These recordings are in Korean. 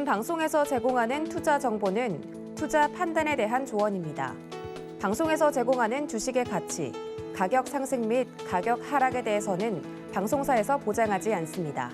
방송에서 제공하는 투자 정보는 투자 판단에 대한 조언입니다. 방송에서 제공하는 주식의 가치, 가격 상승 및 가격 하락에 대해서는 방송사에서 보장하지 않습니다.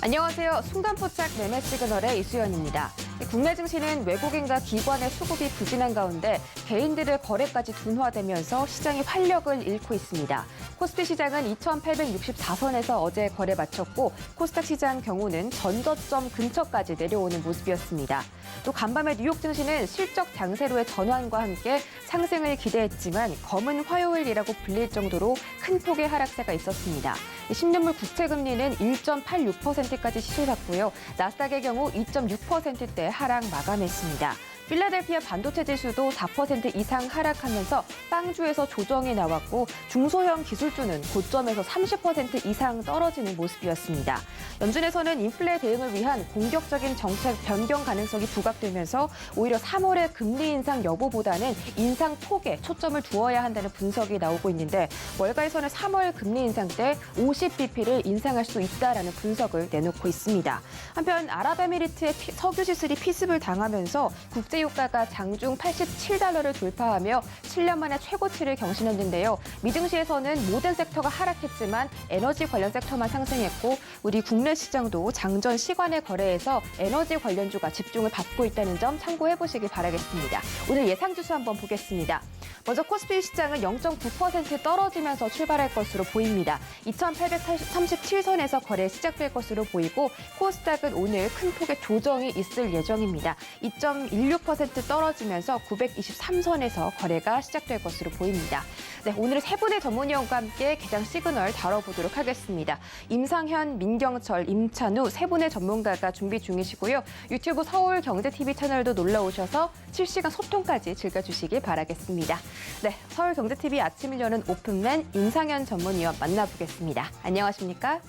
안녕하세요. 순간포착 매매 시그널의 이수연입니다. 국내 증시는 외국인과 기관의 수급이 부진한 가운데 개인들의 거래까지 둔화되면서 시장이 활력을 잃고 있습니다. 코스피 시장은 2,864선에서 어제 거래 마쳤고 코스닥 시장 경우는 전저점 근처까지 내려오는 모습이었습니다. 또 간밤에 뉴욕 증시는 실적 장세로의 전환과 함께 상승을 기대했지만 검은 화요일이라고 불릴 정도로 큰 폭의 하락세가 있었습니다. 10년물 국채금리는 1.86%까지 치솟았고요. 나스닥의 경우 2.6%대 하락 마감했습니다. 필라델피아 반도체 지수도 4% 이상 하락하면서 빵주에서 조정이 나왔고 중소형 기술주는 고점에서 30% 이상 떨어지는 모습이었습니다. 연준에서는 인플레 대응을 위한 공격적인 정책 변경 가능성이 부각되면서 오히려 3월의 금리 인상 여부보다는 인상 폭에 초점을 두어야 한다는 분석이 나오고 있는데 월가에서는 3월 금리 인상 때 50bp를 인상할 수 있다라는 분석을 내놓고 있습니다. 한편 아랍에미리트의 석유 시슬이 피습을 당하면서 국제 유가가 장중 87달러를 돌파하며 7년 만에 최고치를 경신했는데요. 미증시에서는 모든 섹터가 하락했지만 에너지 관련 섹터만 상승했고 우리 국내 시장도 장전 시간의 거래에서 에너지 관련주가 집중을 받고 있다는 점 참고해보시기 바라겠습니다. 오늘 예상지수 한번 보겠습니다. 먼저 코스피 시장은 0.9% 떨어지면서 출발할 것으로 보입니다. 2,837선에서 거래 시작될 것으로 보이고 코스닥은 오늘 큰 폭의 조정이 있을 예정입니다. 2.16% 떨어지면서 923선에서 거래가 시작될 것으로 보입니다. 네, 오늘은 세 분의 전문위원과 함께 개장 시그널 다뤄보도록 하겠습니다. 임상현, 민경철, 임찬우 세 분의 전문가가 준비 중이시고요. 유튜브 서울경제TV 채널도 놀러오셔서 실시간 소통까지 즐겨주시기 바라겠습니다. 네, 서울경제TV 아침을 여는 오픈맨 임상현 전문위원 만나보겠습니다. 안녕하십니까?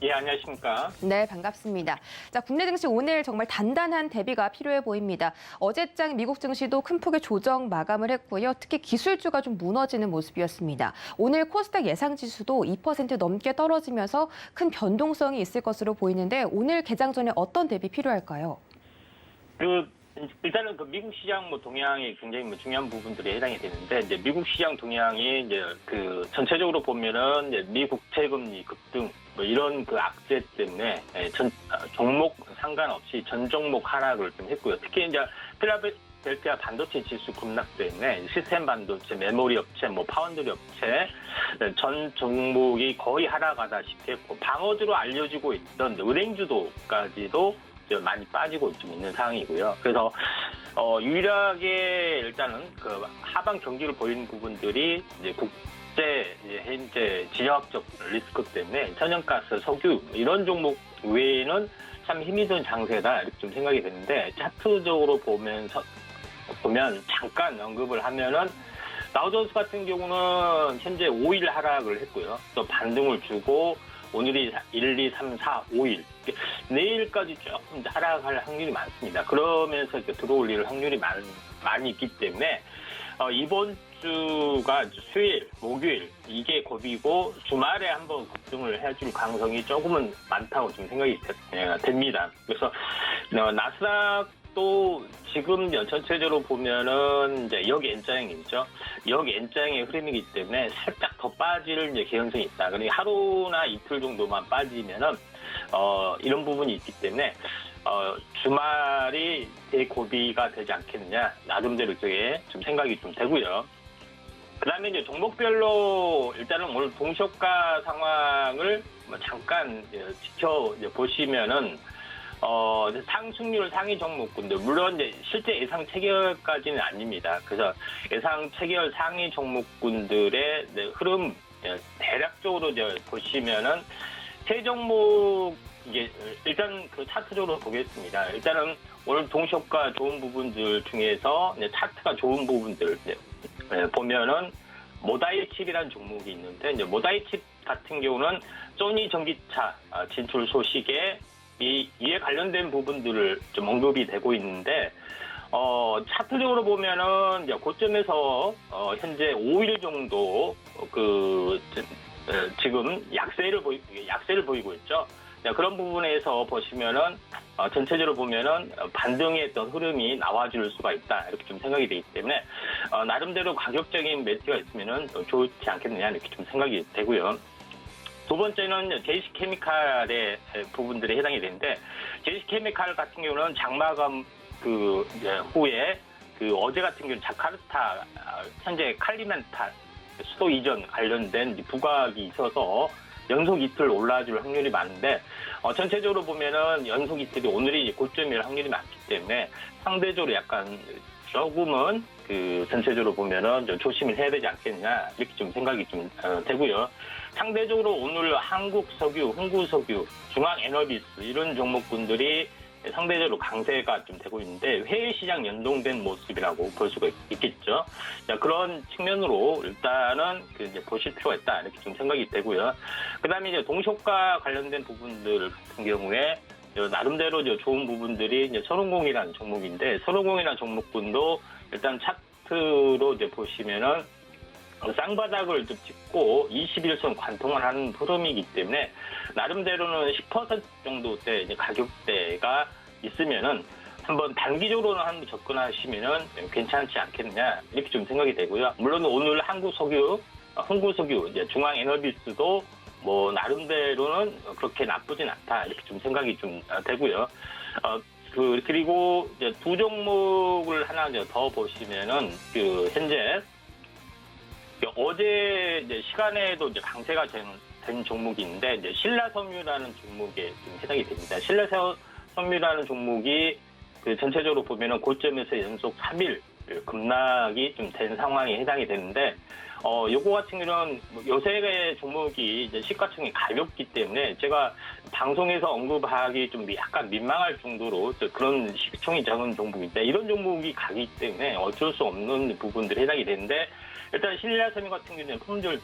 예, 안녕하십니까? 네, 반갑습니다. 자, 국내 증시 오늘 정말 단단한 대비가 필요해 보입니다. 어제장 미국 증시도 큰 폭의 조정 마감을 했고요. 특히 기술주가 좀 무너지는 모습이었습니다. 오늘 코스닥 예상 지수도 2% 넘게 떨어지면서 큰 변동성이 있을 것으로 보이는데 오늘 개장 전에 어떤 대비 필요할까요? 일단은 미국 시장 동향이 굉장히 중요한 부분들이 해당이 되는데 이제 미국 시장 동향이 이제 전체적으로 보면은 이제 미국 채금리 급등 이런 악재 때문에 종목 상관없이 전 종목 하락을 좀 했고요. 특히 이제 필라델피아 반도체 지수 급락 때문에 시스템 반도체, 메모리 업체, 파운드리 업체 전 종목이 거의 하락하다시피 했고 방어주로 알려지고 있던 은행주도까지도 많이 빠지고 좀 있는 상황이고요. 그래서 유일하게 일단은 하방 경기를 보이는 부분들이 이제 국제 현재 지정학적 리스크 때문에 천연가스, 석유 이런 종목 외에는 참 힘이 든 장세다 이렇게 좀 생각이 되는데 차트적으로 보면 잠깐 언급을 하면은 다우존스 같은 경우는 현재 5일 하락을 했고요. 또 반등을 주고 오늘이 1, 2, 3, 4, 5일. 내일까지 조금 하락할 확률이 많습니다. 그러면서 들어올릴 확률이 많이 있기 때문에 이번 주가 수요일, 목요일 이게 고비고 주말에 한번 급등을 해줄 가능성이 조금은 많다고 좀 생각이 됩니다. 그래서 나스닥도 지금 전체적으로 보면은 이제 역N자형이죠. 역N자형의 흐름이기 때문에 살짝 더 빠질 개연성이 있다. 그러니까 하루나 이틀 정도만 빠지면은 이런 부분이 있기 때문에 주말이 대고비가 되지 않겠느냐 나름대로 그게 좀 생각이 좀 되고요. 그다음에 이제 종목별로 일단은 오늘 동시효과 상황을 잠깐 지켜보시면은 상승률 상위 종목군들 물론 이제 실제 예상 체결까지는 아닙니다. 그래서 예상 체결 상위 종목군들의 흐름 대략적으로 보시면은 세 종목 이게 일단 차트적으로 보겠습니다. 일단은 오늘 동시효과 좋은 부분들 중에서 차트가 좋은 부분들 보면은 모다이칩이라는 종목이 있는데 이제 모다이칩 같은 경우는 소니 전기차 진출 소식에 이에 관련된 부분들을 좀 언급이 되고 있는데 차트적으로 보면은 이제 고점에서 현재 5일 정도 지금 약세를 보이고 있죠. 자, 그런 부분에서 보시면은 전체적으로 보면은 반등의 어떤 흐름이 나와줄 수가 있다 이렇게 좀 생각이 되기 때문에 나름대로 가격적인 매트가 있으면은 좋지 않겠느냐 이렇게 좀 생각이 되고요. 두 번째는 JC케미칼의 부분들이 해당이 되는데 JC케미칼 같은 경우는 장마감 후에 어제 같은 경우는 자카르타 현재 칼리만탄 수도 이전 관련된 부각이 있어서 연속 이틀 올라줄 확률이 많은데 전체적으로 보면은 연속 이틀이 오늘이 고점일 확률이 많기 때문에 상대적으로 약간 조금은 전체적으로 보면은 좀 조심을 해야 되지 않겠냐 이렇게 좀 생각이 좀 되고요. 상대적으로 오늘 한국석유, 홍구석유, 중앙에너비스 이런 종목군들이 상대적으로 강세가 좀 되고 있는데 해외시장 연동된 모습이라고 볼 수가 있겠죠. 자, 그런 측면으로 일단은 이제 보실 필요가 있다 이렇게 좀 생각이 되고요. 그다음에 이제 동시효과 관련된 부분들 같은 경우에 나름대로 좋은 부분들이 이제 선홍공이라는 종목인데 선홍공이라는 종목군도 일단 차트로 이제 보시면은 쌍바닥을 좀 찍고 21선 관통을 하는 흐름이기 때문에 나름대로는 10% 정도대 이제 가격대가 있으면은 한번 단기적으로는 한번 접근하시면은 괜찮지 않겠느냐 이렇게 좀 생각이 되고요. 물론 오늘 한국석유, 홍구석유, 이제 중앙에너비스도 뭐 나름대로는 그렇게 나쁘진 않다 이렇게 좀 생각이 좀 되고요. 그리고 이제 두 종목을 하나 더 보시면은 현재 어제 이제 시간에도 이제 강세가 된 종목이 있는데 이제 신라섬유라는 종목에 좀 해당이 됩니다. 신라섬유라는 종목이 전체적으로 보면은 고점에서 연속 3일 급락이 좀 된 상황에 해당이 되는데 요거 같은 경우는 요새 종목이 이제 시가총이 가볍기 때문에 제가 방송에서 언급하기 좀 약간 민망할 정도로 그런 시총이 작은 종목인데 이런 종목이 가기 때문에 어쩔 수 없는 부분들이 해당이 되는데 일단 신라섬유 같은 경우는 품절주,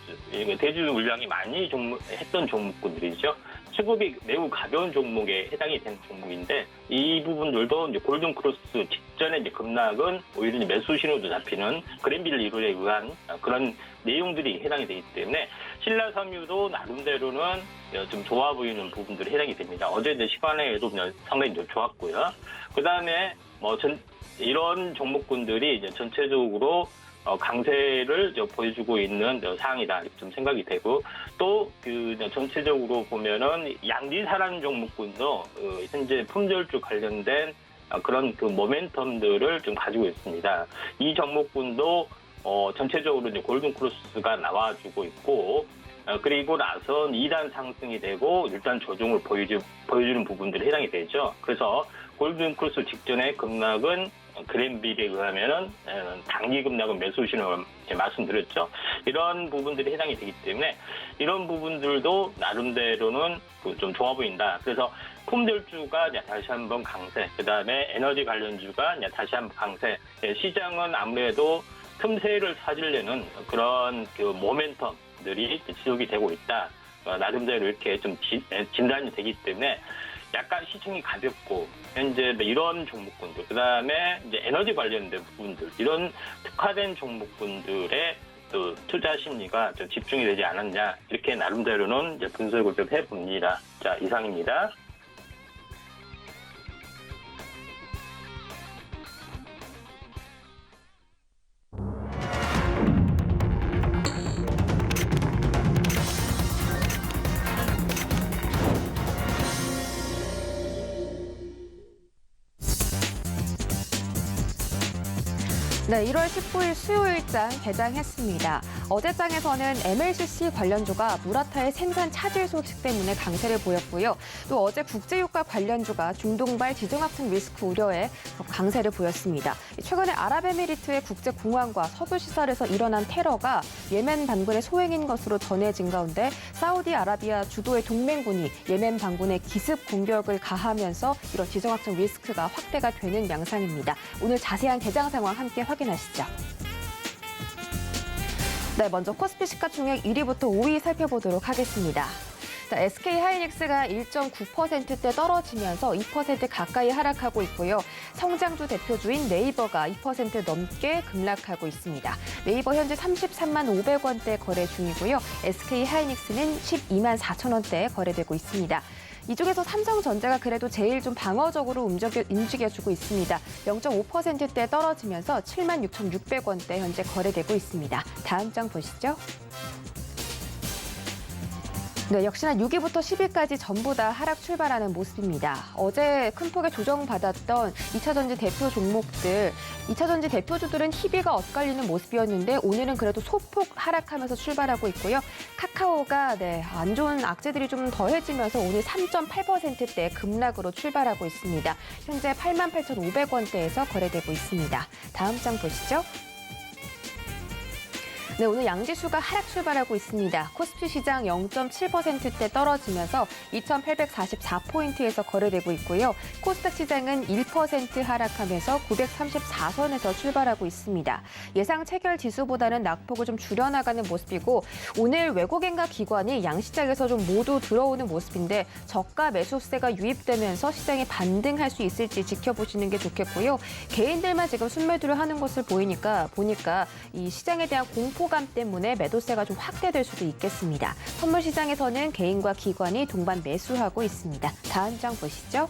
대주 물량이 많이 했던 종목군들이죠. 수급이 매우 가벼운 종목에 해당이 되는 종목인데 이 부분들도 이제 골든크로스 직전에 이제 급락은 오히려 이제 매수 신호도 잡히는 그랜빌 리롤에 의한 그런 내용들이 해당이 되기 때문에 신라섬유도 나름대로는 좀 좋아 보이는 부분들이 해당이 됩니다. 어제 이제 시간에도 상당히 좀 좋았고요. 그 다음에 이런 종목군들이 이제 전체적으로 강세를 보여주고 있는 사항이다 이렇게 좀 생각이 되고 또 전체적으로 보면은 양지사라는 종목군도 현재 품절주 관련된 그런 모멘텀들을 좀 가지고 있습니다. 이 종목군도 전체적으로 이제 골든크로스가 나와주고 있고 그리고 나서 2단 상승이 되고 일단 조정을 보여주는 부분들이 해당이 되죠. 그래서 골든크로스 직전의 급락은 그랜빌에 의하면은 단기 급락은 매수 신호를 말씀드렸죠. 이런 부분들이 해당이 되기 때문에 이런 부분들도 나름대로는 좀 좋아 보인다. 그래서 품절주가 다시 한번 강세, 그 다음에 에너지 관련주가 다시 한번 강세. 시장은 아무래도 틈새를 찾으려는 그런 모멘텀들이 지속이 되고 있다. 나름대로 이렇게 좀 진단이 되기 때문에 약간 시총이 가볍고 현재 이런 종목군들 그다음에 이제 에너지 관련된 부분들 이런 특화된 종목군들의 또 투자 심리가 좀 집중이 되지 않았냐 이렇게 나름대로는 이제 분석을 좀 해봅니다. 자, 이상입니다. 네, 1월 19일 수요일장 개장했습니다. 어제장에서는 MLCC 관련주가 무라타의 생산 차질 소식 때문에 강세를 보였고요. 또 어제 국제유가 관련주가 중동발 지정학적 리스크 우려에 강세를 보였습니다. 최근에 아랍에미리트의 국제공항과 석유시설에서 일어난 테러가 예멘 반군의 소행인 것으로 전해진 가운데 사우디아라비아 주도의 동맹군이 예멘 반군의 기습 공격을 가하면서 이런 지정학적 리스크가 확대가 되는 양상입니다. 오늘 자세한 개장 상황 함께 확인하시죠. 네, 먼저 코스피 시가총액 1위부터 5위 살펴보도록 하겠습니다. 자, SK 하이닉스가 1.9%대 떨어지면서 2% 가까이 하락하고 있고요. 성장주 대표주인 네이버가 2% 넘게 급락하고 있습니다. 네이버 현재 33만 500원대 거래 중이고요. SK 하이닉스는 12만 4천 원대에 거래되고 있습니다. 이쪽에서 삼성전자가 그래도 제일 좀 방어적으로 움직여주고 있습니다. 0.5%대 떨어지면서 7만 6,600원대 현재 거래되고 있습니다. 다음 장 보시죠. 네, 역시나 6위부터 10위까지 전부 다 하락 출발하는 모습입니다. 어제 큰 폭의 조정받았던 2차전지 대표 종목들, 2차전지 대표주들은 희비가 엇갈리는 모습이었는데 오늘은 그래도 소폭 하락하면서 출발하고 있고요. 카카오가 안 좋은 악재들이 좀 더해지면서 오늘 3.8%대 급락으로 출발하고 있습니다. 현재 88,500원대에서 거래되고 있습니다. 다음 장 보시죠. 네, 오늘 양지수가 하락 출발하고 있습니다. 코스피 시장 0.7%대 떨어지면서 2,844포인트에서 거래되고 있고요. 코스닥 시장은 1% 하락하면서 934선에서 출발하고 있습니다. 예상 체결 지수보다는 낙폭을 좀 줄여나가는 모습이고 오늘 외국인과 기관이 양시장에서 좀 모두 들어오는 모습인데 저가 매수세가 유입되면서 시장이 반등할 수 있을지 지켜보시는 게 좋겠고요. 개인들만 지금 순매도를 하는 것을 보니까 이 시장에 대한 공포감 때문에 매도세가 좀 확대될 수도 있겠습니다. 선물 시장에서는 개인과 기관이 동반 매수하고 있습니다. 다음 장 보시죠.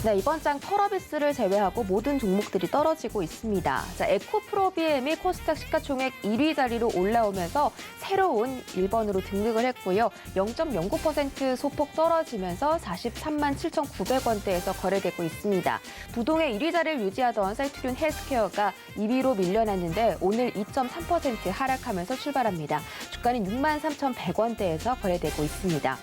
네, 이번 장 펄어비스를 제외하고 모든 종목들이 떨어지고 있습니다. 자, 에코프로비엠이 코스닥 시가총액 1위 자리로 올라오면서 새로운 1번으로 등극을 했고요. 0.09% 소폭 떨어지면서 43만 7,900원대에서 거래되고 있습니다. 부동의 1위 자리를 유지하던 셀트리온 헬스케어가 2위로 밀려났는데 오늘 2.3% 하락하면서 출발합니다. 주가는 6만 3,100원대에서 거래되고 있습니다.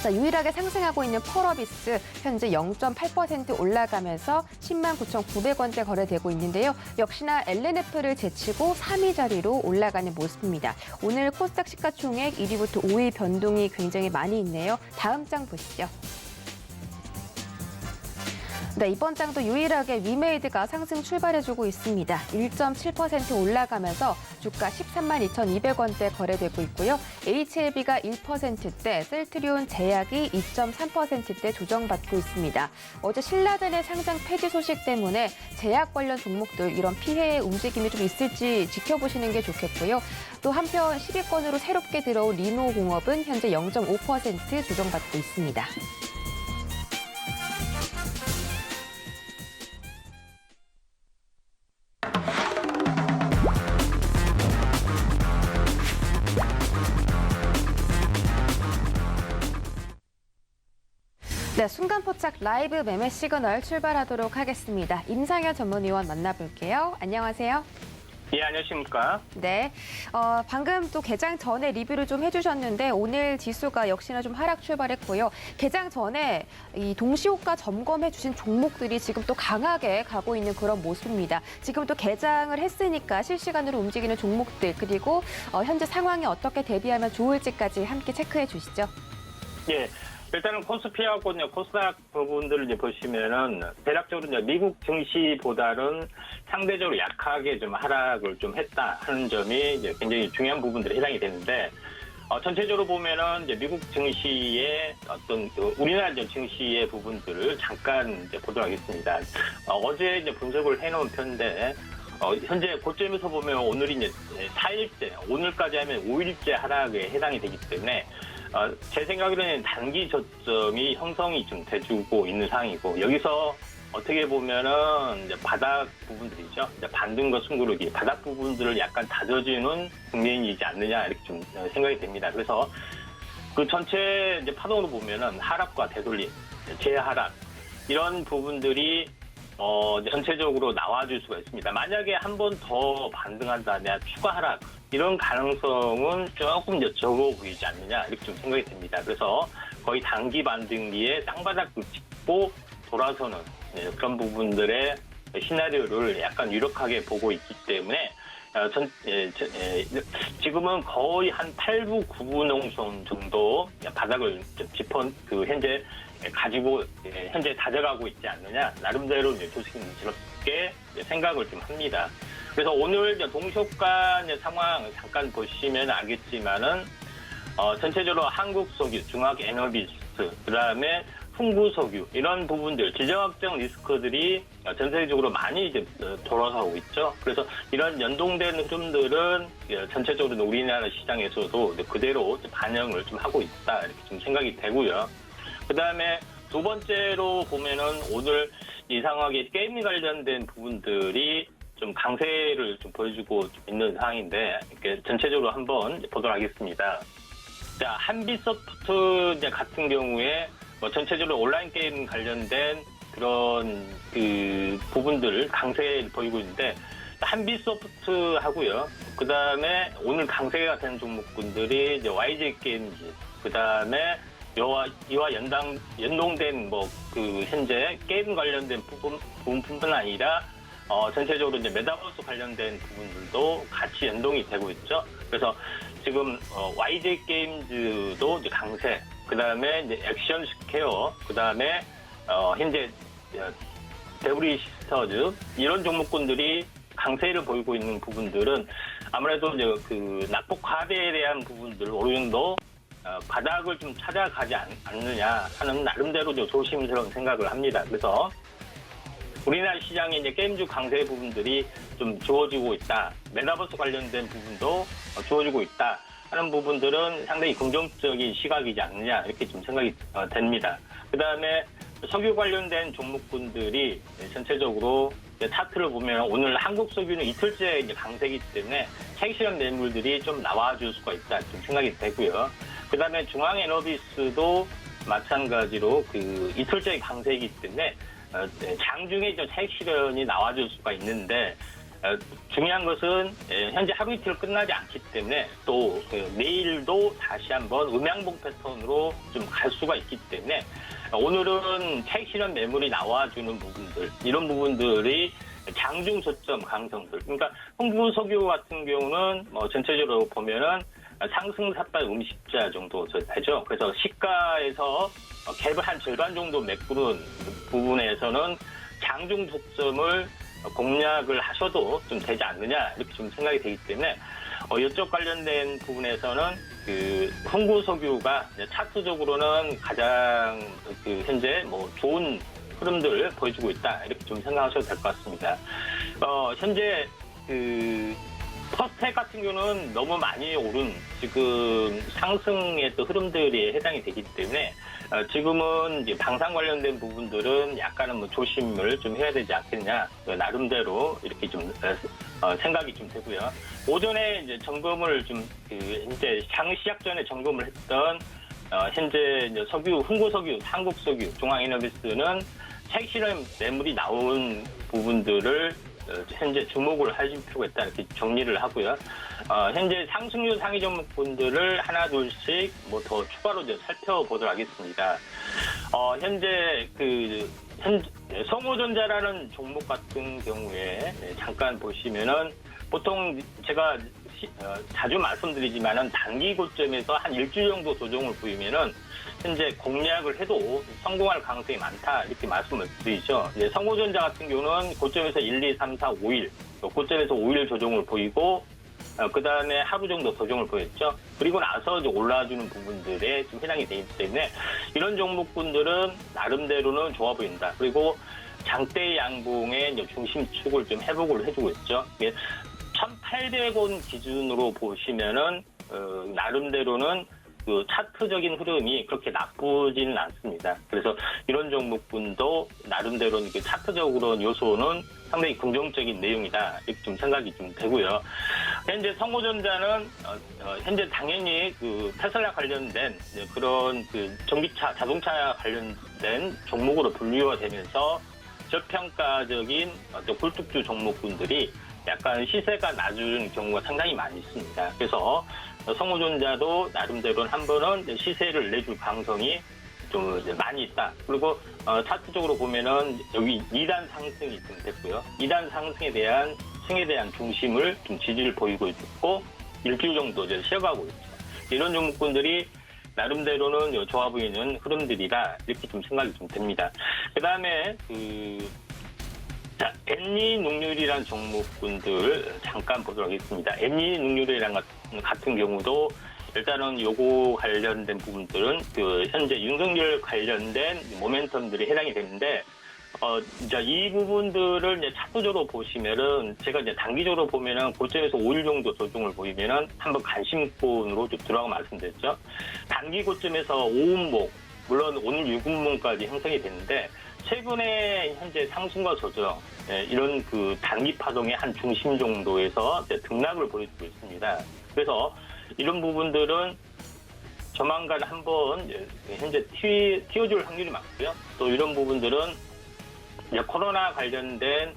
자, 유일하게 상승하고 있는 펄어비스 현재 0.8% 올라가면서 10만 9,900원대 거래되고 있는데요. 역시나 LNF를 제치고 3위 자리로 올라가는 모습입니다. 오늘 코스닥 시가총액 1위부터 5위 변동이 굉장히 많이 있네요. 다음 장 보시죠. 네, 이번 장도 유일하게 위메이드가 상승 출발해주고 있습니다. 1.7% 올라가면서 주가 13만 2,200원대 거래되고 있고요. HLB가 1%대, 셀트리온 제약이 2.3%대 조정받고 있습니다. 어제 신라젠의 상장 폐지 소식 때문에 제약 관련 종목들 이런 피해의 움직임이 좀 있을지 지켜보시는 게 좋겠고요. 또 한편 10위권으로 새롭게 들어온 리노공업은 현재 0.5% 조정받고 있습니다. 네, 순간포착 라이브 매매 시그널 출발하도록 하겠습니다. 임상현 전문위원 만나볼게요. 안녕하세요. 예, 안녕하십니까. 네, 방금 또 개장 전에 리뷰를 좀 해주셨는데 오늘 지수가 역시나 좀 하락 출발했고요. 개장 전에 이 동시호가 점검해 주신 종목들이 지금 또 강하게 가고 있는 그런 모습입니다. 지금 또 개장을 했으니까 실시간으로 움직이는 종목들 그리고 현재 상황에 어떻게 대비하면 좋을지까지 함께 체크해 주시죠. 예. 일단은 코스피하고 코스닥 부분들을 이제 보시면은 대략적으로 이제 미국 증시보다는 상대적으로 약하게 좀 하락을 좀 했다 하는 점이 이제 굉장히 중요한 부분들이 해당이 되는데 전체적으로 보면은 이제 미국 증시의 어떤 우리나라 이제 증시의 부분들을 잠깐 이제 보도록 하겠습니다. 어제 이제 분석을 해놓은 편인데 현재 고점에서 보면 오늘이 이제 4일째, 오늘까지 하면 5일째 하락에 해당이 되기 때문에 제 생각에는 단기 저점이 형성이 좀 돼주고 있는 상황이고 여기서 어떻게 보면은 이제 바닥 부분들이죠. 이제 반등과 숨고르기 바닥 부분들을 약간 다져주는 국면이지 않느냐 이렇게 좀 생각이 됩니다. 그래서 그 전체 이제 파동으로 보면은 하락과 되돌림, 재하락 이런 부분들이 전체적으로 나와줄 수가 있습니다. 만약에 한 번 더 반등한다면 추가 하락 이런 가능성은 조금 적어 보이지 않느냐 이렇게 좀 생각이 됩니다. 그래서 거의 단기 반등기에 땅바닥을 짚고 돌아서는 그런 부분들의 시나리오를 약간 유력하게 보고 있기 때문에 지금은 거의 한 8부, 9부 농선 정도 바닥을 현재 가지고 현재 다져가고 있지 않느냐 나름대로 조심스럽게 생각을 좀 합니다. 그래서 오늘 이제 동시효과 이제 상황 잠깐 보시면 알겠지만은 전체적으로 한국석유, 중화에너비스, 그다음에 흥구석유 이런 부분들 지정학적 리스크들이 전 세계적으로 많이 이제 돌아가고 있죠. 그래서 이런 연동된 흐름들은 전체적으로 우리나라 시장에서도 그대로 반영을 좀 하고 있다 이렇게 좀 생각이 되고요. 그다음에 두 번째로 보면은 오늘 이상하게 게임 관련된 부분들이 좀 강세를 좀 보여주고 있는 상황인데 이렇게 전체적으로 한번 보도록 하겠습니다. 자, 한빛소프트 이제 같은 경우에 뭐 전체적으로 온라인 게임 관련된 그런 그 부분들 강세를 보이고 있는데 한빛소프트 하고요. 그 다음에 오늘 강세가 된 종목군들이 이제 YG 게임즈, 그 다음에 이와 연동된 뭐 그 현재 게임 관련된 부분뿐만 아니라 전체적으로 이제 메타버스 관련된 부분들도 같이 연동이 되고 있죠. 그래서 지금 YG 게임즈도 이제 강세, 그 다음에 이제 액션 스퀘어, 그 다음에 현재 데브리 시스터즈 이런 종목군들이 강세를 보이고 있는 부분들은 아무래도 이제 그 낙폭 과대에 대한 부분들 어느 정도 바닥을 좀 찾아가지 않느냐 하는 나름대로 좀 조심스러운 생각을 합니다. 그래서 우리나라 시장에 이제 게임주 강세 부분들이 좀 주어지고 있다. 메타버스 관련된 부분도 주어지고 있다 하는 부분들은 상당히 긍정적인 시각이지 않느냐 이렇게 좀 생각이 됩니다. 그 다음에 석유 관련된 종목군들이 전체적으로 차트를 보면 오늘 한국석유는 이틀째 이제 강세이기 때문에 차익실현 매물들이 좀 나와줄 수가 있다 좀 생각이 되고요. 그 다음에 중앙에너비스도 마찬가지로 그 이틀째 강세이기 때문에 장중에 좀 차익 실현이 나와줄 수가 있는데 중요한 것은 현재 하루 이틀 끝나지 않기 때문에 또 내일도 다시 한번 음양봉 패턴으로 좀 갈 수가 있기 때문에 오늘은 차익 실현 매물이 나와주는 부분들 이런 부분들이 장중 저점 강성들 그러니까 흥부석유 같은 경우는 뭐 전체적으로 보면은 상승 삿발 음식자 정도 되죠. 그래서 시가에서 갭을 한 절반 정도 메꾸는 부분에서는 장중 저점을 공략을 하셔도 좀 되지 않느냐 이렇게 좀 생각이 되기 때문에 이쪽 관련된 부분에서는 그 흥구석유가 차트적으로는 가장 그 현재 뭐 좋은 흐름들을 보여주고 있다 이렇게 좀 생각하셔도 될 것 같습니다. 현재 그 퍼스텍 같은 경우는 너무 많이 오른 지금 상승의 또 흐름들이 해당이 되기 때문에 지금은 이제 방산 관련된 부분들은 약간은 뭐 조심을 좀 해야 되지 않겠냐 나름대로 이렇게 좀 생각이 좀 되고요. 오전에 이제 점검을 좀 현재 장 시작 전에 점검을 했던 현재 이제 석유 흥구석유, 한국석유, 중앙에너비스는 차익 실현 매물이 나온 부분들을 현재 주목을 하실 필요가 있다 이렇게 정리를 하고요. 현재 상승률 상위 종목분들을 하나 둘씩 뭐 더 추가로 이제 살펴보도록 하겠습니다. 현재 성호전자라는 종목 같은 경우에 잠깐 보시면은 보통 제가 자주 말씀드리지만은 단기 고점에서 한 일주일 정도 조정을 보이면은 현재 공략을 해도 성공할 가능성이 많다 이렇게 말씀을 드리죠. 성호전자 같은 경우는 고점에서 1, 2, 3, 4, 5일 고점에서 5일 조정을 보이고 그 다음에 하루 정도 조정을 보였죠. 그리고 나서 이제 올라와주는 부분들에 좀 해당이 되기 때문에 이런 종목군들은 나름대로는 좋아 보인다. 그리고 장대 양봉의 중심축을 좀 회복을 해주고 있죠. 1,800원 기준으로 보시면은 나름대로는 그 차트적인 흐름이 그렇게 나쁘지는 않습니다. 그래서 이런 종목군도 나름대로 그 차트적으로 요소는 상당히 긍정적인 내용이다 이렇게 좀 생각이 좀 되고요. 현재 성호전자는 현재 당연히 그 테슬라 관련된 그런 그 전기차, 자동차 관련된 종목으로 분류가 되면서 저평가적인 어떤 굴뚝주 종목군들이 약간 시세가 낮은 경우가 상당히 많이 있습니다. 그래서 성호전자도 나름대로는 한 번은 시세를 내줄 가능성이 좀 많이 있다. 그리고 차트적으로 보면은 여기 2단 상승이 좀 됐고요. 2단 상승에 대한 승에 대한 중심을 좀 지지를 보이고 있고 일주일 정도 이제 쉬어가고 있죠. 이런 종목군들이 나름대로는 좋아 보이는 흐름들이라 이렇게 좀 생각이 좀 됩니다. 그 다음에 자, 엔리농률이란 종목군들 잠깐 보도록 하겠습니다. 엔리농률이란 같은 경우도 일단은 요거 관련된 부분들은 그 현재 윤석열 관련된 모멘텀들이 해당이 되는데, 이제 이 부분들을 이제 차트적으로 보시면은 제가 이제 단기적으로 보면은 고점에서 5일 정도 조정을 보이면은 한번 관심권으로 좀 들어가고 말씀드렸죠. 단기 고점에서 5운목, 물론 오늘 6운목까지 형성이 됐는데, 최근에 현재 상승과 조정, 이런 그 단기 파동의 한 중심 정도에서 등락을 보여주고 있습니다. 그래서 이런 부분들은 조만간 한번 현재 튀어줄 확률이 많고요. 또 이런 부분들은 이제 코로나 관련된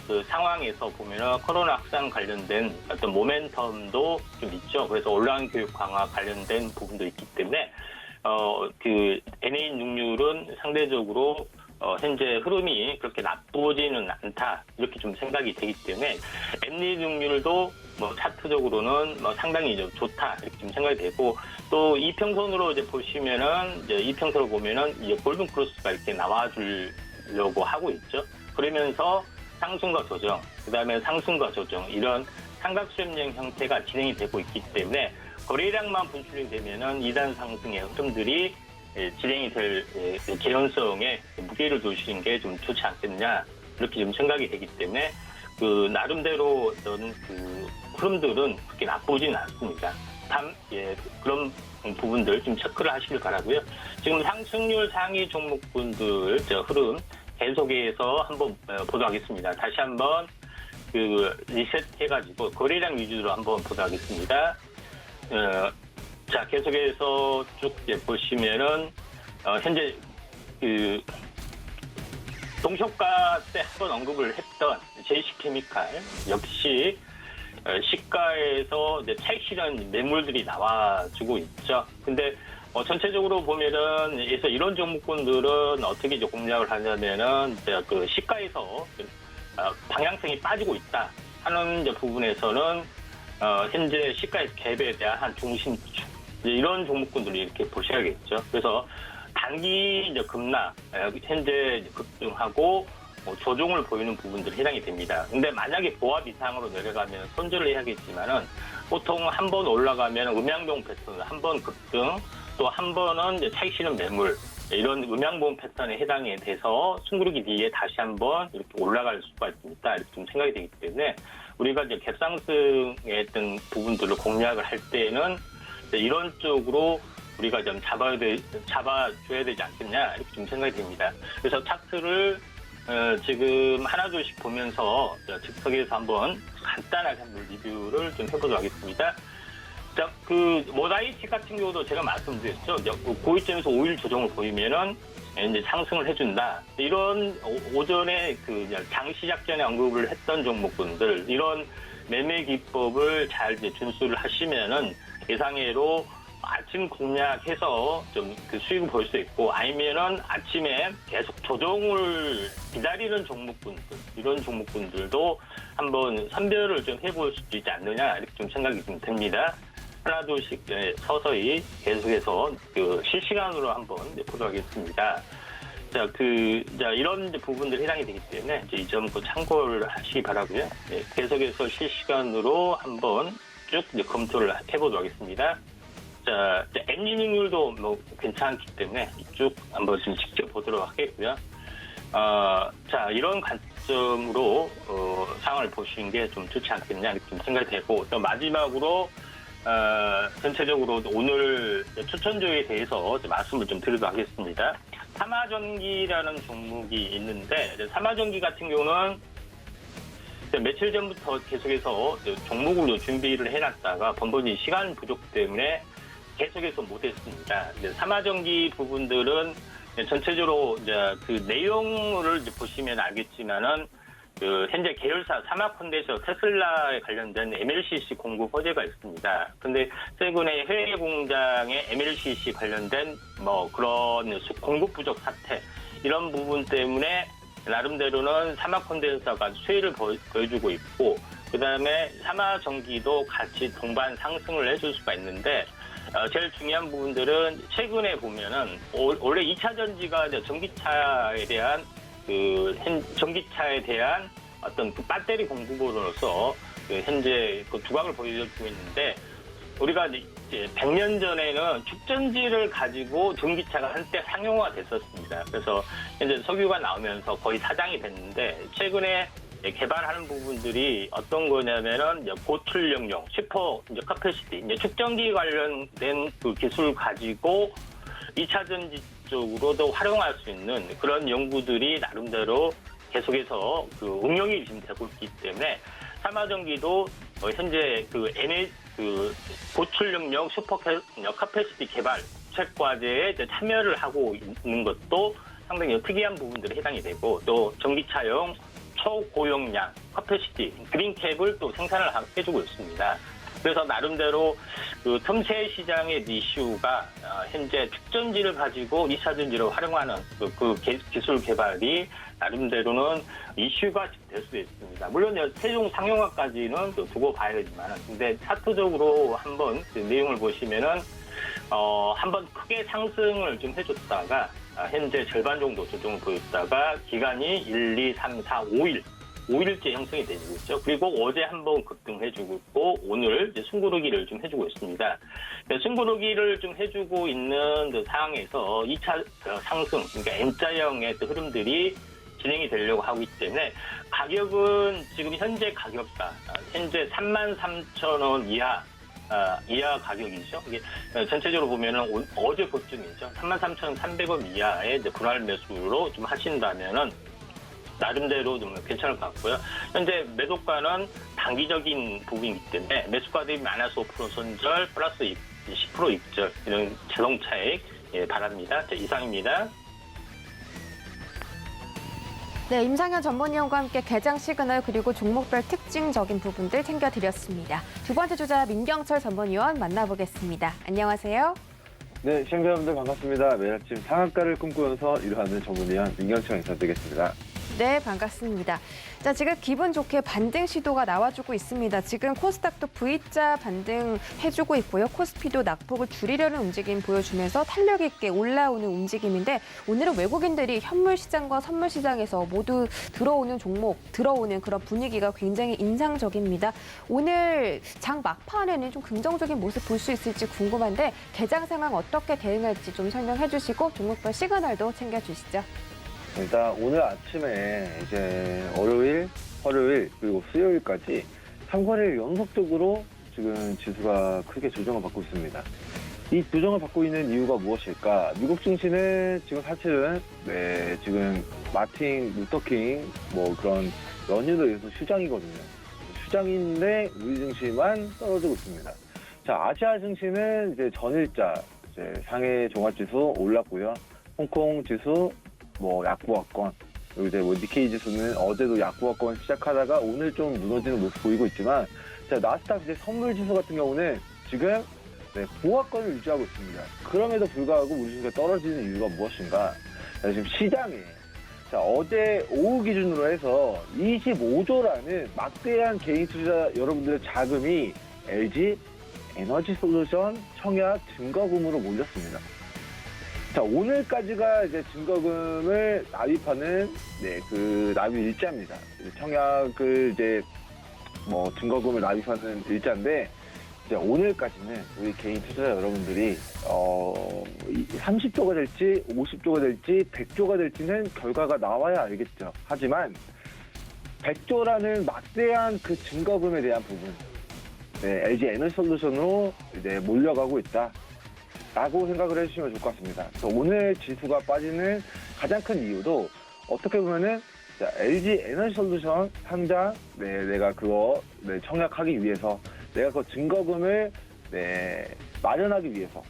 그 상황에서 보면은 코로나 확산 관련된 어떤 모멘텀도 좀 있죠. 그래서 온라인 교육 강화 관련된 부분도 있기 때문에 그 NA66은 상대적으로 현재 흐름이 그렇게 나쁘지는 않다 이렇게 좀 생각이 되기 때문에 NA66도 뭐 차트적으로는 뭐 상당히 좀 좋다 이렇게 좀 생각이 되고, 또 이평선으로 이제 보시면은 이제 이평선으로 보면은 이제 골든 크로스가 이렇게 나와주려고 하고 있죠. 그러면서 상승과 조정, 그다음에 상승과 조정 이런 삼각수렴형 형태가 진행이 되고 있기 때문에 거래량만 분출이 되면은 2단 상승의 흐름들이 진행이 될 개연성에 무게를 두시는 게 좀 좋지 않겠느냐 이렇게 좀 생각이 되기 때문에 그 나름대로 어떤 그 흐름들은 그렇게 나쁘지는 않습니다. 그런 부분들 좀 체크를 하시길 바라고요. 지금 상승률 상위 종목군들 흐름 계속해서 한번 보도록 하겠습니다. 다시 한번 그 리셋해가지고 거래량 위주로 한번 보도록 하겠습니다. 자, 계속해서 쭉 보시면은 현재 그 동시효과 때 한번 언급을 했던 JC케미칼 역시 시가에서 차익 실현 매물들이 나와주고 있죠. 근데 전체적으로 보면은 그래서 이런 종목군들은 어떻게 이제 공략을 하냐면은 그 시가에서 방향성이 빠지고 있다 하는 이제 부분에서는 현재 시가의 갭에 대한 한 중심축 이런 종목군들을 이렇게 보셔야겠죠. 그래서 단기 이제 급락, 현재 급등하고 조정을 보이는 부분들이 해당이 됩니다. 근데 만약에 보합 이상으로 내려가면 손절을 해야겠지만은 보통 한 번 올라가면 음양봉 패턴, 한 번 급등, 또 한 번은 이제 차익 실현 매물 이런 음양봉 패턴에 해당이 돼서 숨구르기 뒤에 다시 한번 이렇게 올라갈 수가 있습니다. 이렇게 좀 생각이 되기 때문에 우리가 이제 갭상승의 어떤 부분들을 공략을 할 때는 이런 쪽으로 우리가 좀 잡아줘야 되지 않겠냐 이렇게 좀 생각이 됩니다. 그래서 차트를 지금 하나둘씩 보면서 즉석에서 한번 간단하게 한번 리뷰를 좀 해보도록 하겠습니다. 자, 그 모다이치 같은 경우도 제가 말씀드렸죠. 고위점에서 5일 조정을 보이면은 이제 상승을 해준다. 이런 오전에 그 장 시작 전에 언급을 했던 종목군들 이런 매매 기법을 잘 이제 준수를 하시면은 예상외로 아침 공략해서 좀 그 수익을 볼 수 있고, 아니면은 아침에 계속 조정을 기다리는 종목군들 이런 종목군들도 한번 선별을 좀 해볼 수도 있지 않느냐 이렇게 좀 생각이 좀 듭니다. 하나둘씩 서서히 계속해서 그 실시간으로 한번 보도록 하겠습니다. 자, 이런 부분들이 해당이 되기 때문에 이 점 참고를 하시기 바라고요. 네, 계속해서 실시간으로 한번 쭉 검토를 해보도록 하겠습니다. 자, 엔리닝률도 뭐 괜찮기 때문에 쭉 한번 좀 직접 보도록 하겠고요. 자, 이런 관점으로 상황을 보시는 게 좀 좋지 않겠냐 이렇게 좀 생각이 되고, 또 마지막으로 전체적으로 오늘 추천주에 대해서 말씀을 좀 드리도록 하겠습니다. 삼화전기라는 종목이 있는데, 삼화전기 같은 경우는 며칠 전부터 계속해서 종목으로 준비를 해놨다가 번번이 시간 부족 때문에 계속해서 못했습니다. 삼화전기 부분들은 전체적으로 이제 그 내용을 이제 보시면 알겠지만은 그 현재 계열사 삼화콘덴서 테슬라에 관련된 MLCC 공급 허재가 있습니다. 근데 최근에 해외 공장에 MLCC 관련된 뭐 그런 공급 부족 사태 이런 부분 때문에 나름대로는 삼화콘덴서가 수혜를 보여주고 있고, 그 다음에 삼화전기도 같이 동반 상승을 해줄 수가 있는데, 제일 중요한 부분들은 최근에 보면은 원래 2차 전지가 전기차에 대한 전기차에 대한 어떤 그 배터리 공급으로서 현재 그 두각을 보여주고 있는데, 우리가 이제 100년 전에는 축전지를 가지고 전기차가 한때 상용화가 됐었습니다. 그래서 현재 석유가 나오면서 거의 사장이 됐는데, 최근에 개발하는 부분들이 어떤 거냐면은 고출력용, 슈퍼 카패시티, 축전기 관련된 그 기술 가지고 2차 전지 쪽으로도 활용할 수 있는 그런 연구들이 나름대로 계속해서 그 응용이 지금 되고 있기 때문에, 삼화전기도 현재 그 고출력용 슈퍼 카패시티 개발 책 과제에 참여를 하고 있는 것도 상당히 특이한 부분들이 해당이 되고, 또 전기차용 초고용량 카패시티 그린캡을 또 생산을 해주고 있습니다. 그래서 나름대로 그 틈새 시장의 이슈가 현재 축전지를 가지고 2차 전지를 활용하는 그 기술 개발이 나름대로는 이슈가 될 수도 있습니다. 물론 최종 상용화까지는 또 두고 봐야겠지만, 근데 차트적으로 한번 그 내용을 보시면은 한번 크게 상승을 좀 해줬다가 현재 절반 정도 조정을 보였다가 기간이 1, 2, 3, 4, 5일째 형성이 되고 있죠. 그리고 어제 한번 급등해주고 있고, 오늘 이제 숨고르기를 좀 해주고 있습니다. 숨고르기를 좀 해주고 있는 그 상황에서 2차 상승, 그러니까 M자형의 또 흐름들이 진행이 되려고 하고 있기 때문에, 가격은 지금 현재 가격가, 현재 33,000원 이하 가격이죠. 이게 전체적으로 보면은 어제 고점이죠. 33,300원 이하의 분할 매수로 좀 하신다면은 나름대로 좀 괜찮을 것 같고요. 현재 매도가는 단기적인 부분이기 때문에 매수가 대비 마이너스 5% 손절 플러스 10% 입절 이런 자동차익 바랍니다. 자, 이상입니다. 네, 임상현 전문위원과 함께 개장 시그널 그리고 종목별 특징적인 부분들 챙겨드렸습니다. 두 번째 주자 민경철 전문위원 만나보겠습니다. 안녕하세요. 네, 시청자 여러분들 반갑습니다. 매일 아침 상한가를 꿈꾸면서 일하는 전문위원 민경철 인사드리겠습니다. 네, 반갑습니다. 자, 지금 기분 좋게 반등 시도가 나와주고 있습니다. 지금 코스닥도 V자 반등해주고 있고요. 코스피도 낙폭을 줄이려는 움직임 보여주면서 탄력 있게 올라오는 움직임인데, 오늘은 외국인들이 현물 시장과 선물 시장에서 모두 들어오는 그런 분위기가 굉장히 인상적입니다. 오늘 장 막판에는 좀 긍정적인 모습 볼 수 있을지 궁금한데, 개장 상황 어떻게 대응할지 좀 설명해 주시고 종목별 시그널도 챙겨주시죠. 일단 오늘 아침에 이제 월요일, 화요일 그리고 수요일까지 3거래일 연속적으로 지금 지수가 크게 조정을 받고 있습니다. 이 조정을 받고 있는 이유가 무엇일까? 미국 증시는 지금 사실은 지금 마틴 루터킹 뭐 그런 연휴로 인해서 휴장이거든요. 휴장인데 우리 증시만 떨어지고 있습니다. 자, 아시아 증시는 이제 전일자 이제 상해 종합지수 올랐고요. 홍콩 지수 약보합권, 그리고 이제 니케이 지수는 어제도 약보합권 시작하다가 오늘 좀 무너지는 모습 보이고 있지만, 자, 나스닥 이제 선물 지수 같은 경우는 지금 보합권을 유지하고 있습니다. 그럼에도 불구하고 우리 증시가 떨어지는 이유가 무엇인가? 자, 지금 시장에 어제 오후 기준으로 해서 25조라는 막대한 개인 투자 여러분들의 자금이 LG 에너지솔루션 청약 증거금으로 몰렸습니다. 자, 오늘까지가 이제 증거금을 납입하는 그 납입 일자입니다. 청약을 이제 증거금을 납입하는 일자인데, 이제 오늘까지는 우리 개인 투자자 여러분들이 30조가 될지 50조가 될지 100조가 될지는 결과가 나와야 알겠죠. 하지만 100조라는 막대한 그 증거금에 대한 부분, LG 에너지솔루션으로 이제 몰려가고 있다 라고 생각을 해주시면 좋을 것 같습니다. 오늘 지수가 빠지는 가장 큰 이유도 어떻게 보면은 LG 에너지솔루션 상장 내가 그거 청약하기 위해서 내가 그 증거금을 마련하기 위해서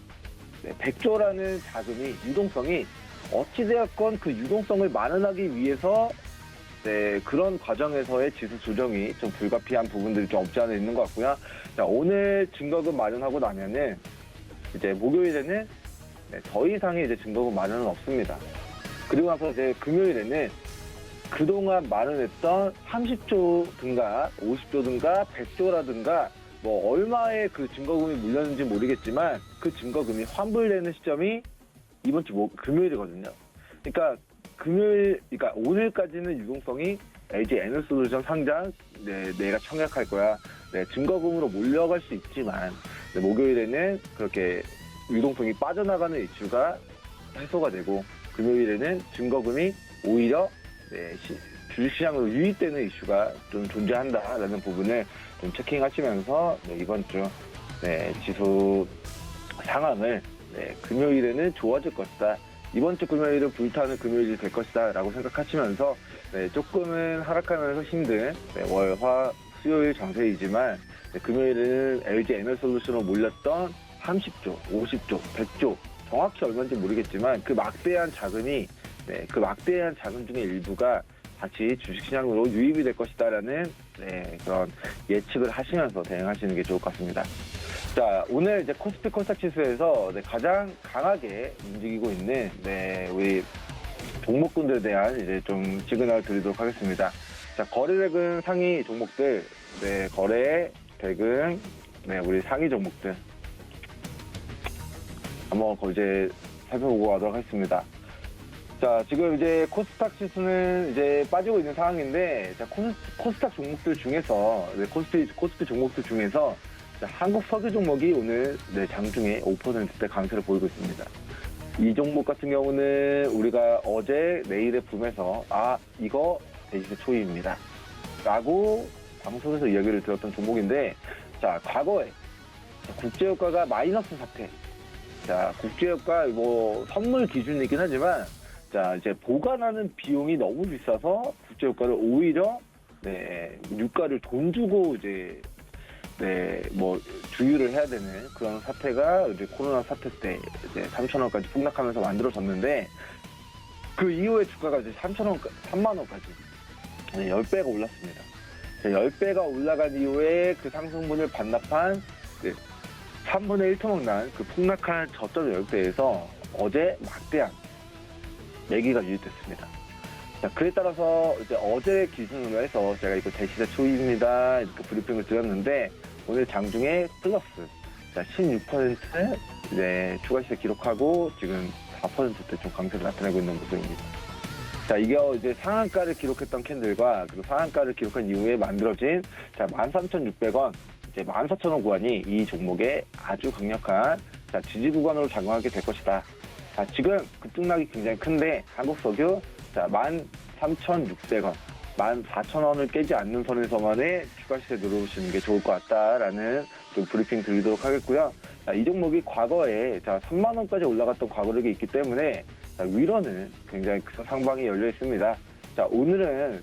100조라는 자금이 유동성이 어찌되었건 그 유동성을 마련하기 위해서 그런 과정에서의 지수 조정이 좀 불가피한 부분들이 좀 없지 않아 있는 것 같고요. 자, 오늘 증거금 마련하고 나면은 이제 목요일에는 더 이상의 이제 증거금 마련은 없습니다. 그리고 나서 이제 금요일에는 그동안 마련했던 30조든가 50조든가 100조라든가 얼마의 그 증거금이 물렸는지 모르겠지만 그 증거금이 환불되는 시점이 이번 주 금요일이거든요. 그러니까 금요일, 그러니까 오늘까지는 유동성이 LG 에너솔루션 상장, 내가 청약할 거야. 증거금으로 몰려갈 수 있지만, 목요일에는 그렇게 유동성이 빠져나가는 이슈가 해소가 되고, 금요일에는 증거금이 오히려 주식시장으로 유입되는 이슈가 좀 존재한다라는 부분을 좀 체킹하시면서 이번 주 지수 상황을 금요일에는 좋아질 것이다. 이번 주 금요일은 불타는 금요일이 될 것이다 라고 생각하시면서 조금은 하락하면서 힘든 월, 화, 수요일 장세이지만 금요일에는 LG 에너솔루션으로 몰렸던 30조, 50조, 100조 정확히 얼마인지 모르겠지만 그 막대한 자금이 그 막대한 자금 중에 일부가 다시 주식시장으로 유입이 될 것이다라는 그런 예측을 하시면서 대응하시는 게 좋을 것 같습니다. 자, 오늘 이제 코스피 코스닥 지수에서 가장 강하게 움직이고 있는 우리 종목군들에 대한 이제 좀 시그널 드리도록 하겠습니다. 자, 거래대금 상위 종목들, 거래 대금, 우리 상위 종목들 한번 이제 살펴보고 가도록 하겠습니다. 자, 지금 이제 코스닥 지수는 이제 빠지고 있는 상황인데, 자, 코스닥 종목들 중에서, 코스피 종목들 중에서, 자, 한국 석유 종목이 오늘 장중에 5%대 강세를 보이고 있습니다. 이 종목 같은 경우는 우리가 어제 내일에 붐에서, 이거 대시세 초입니다. 라고 방송에서 이야기를 들었던 종목인데, 자, 과거에 국제유가가 마이너스 사태. 자, 국제유가 선물 기준이긴 하지만, 자, 이제 보관하는 비용이 너무 비싸서 국제유가를 오히려 유가를 돈 주고 이제 주유를 해야 되는 그런 사태가 이제 코로나 사태 때 이제 3,000원까지 폭락하면서 만들어졌는데 그 이후에 주가가 이제 3만 원까지 10배가 올랐습니다. 10배가 올라간 이후에 그 상승분을 반납한 3분의 1 토막난 그 폭락한 저점 10배에서 어제 막대한 매기가 유입됐습니다. 자, 그에 따라서 이제 어제 기준으로 해서 제가 이거 대시세 초입니다 이렇게 브리핑을 드렸는데 오늘 장중에 플러스 16% 추가 시세 기록하고 지금 4%대 좀 강세를 나타내고 있는 모습입니다. 자, 이게 이제 상한가를 기록했던 캔들과 그리고 상한가를 기록한 이후에 만들어진 13,600원, 이제 14,000원 구간이 이 종목의 아주 강력한 지지 구간으로 작용하게 될 것이다. 자, 지금 급등락이 굉장히 큰데 한국석유 13,600원, 14,000원을 깨지 않는 선에서만의 추가 시세 누르시는 게 좋을 것 같다라는 좀 브리핑 드리도록 하겠고요. 자, 이 종목이 과거에 3만 원까지 올라갔던 과거력이 있기 때문에 위로는 굉장히 큰 상방이 열려 있습니다. 자, 오늘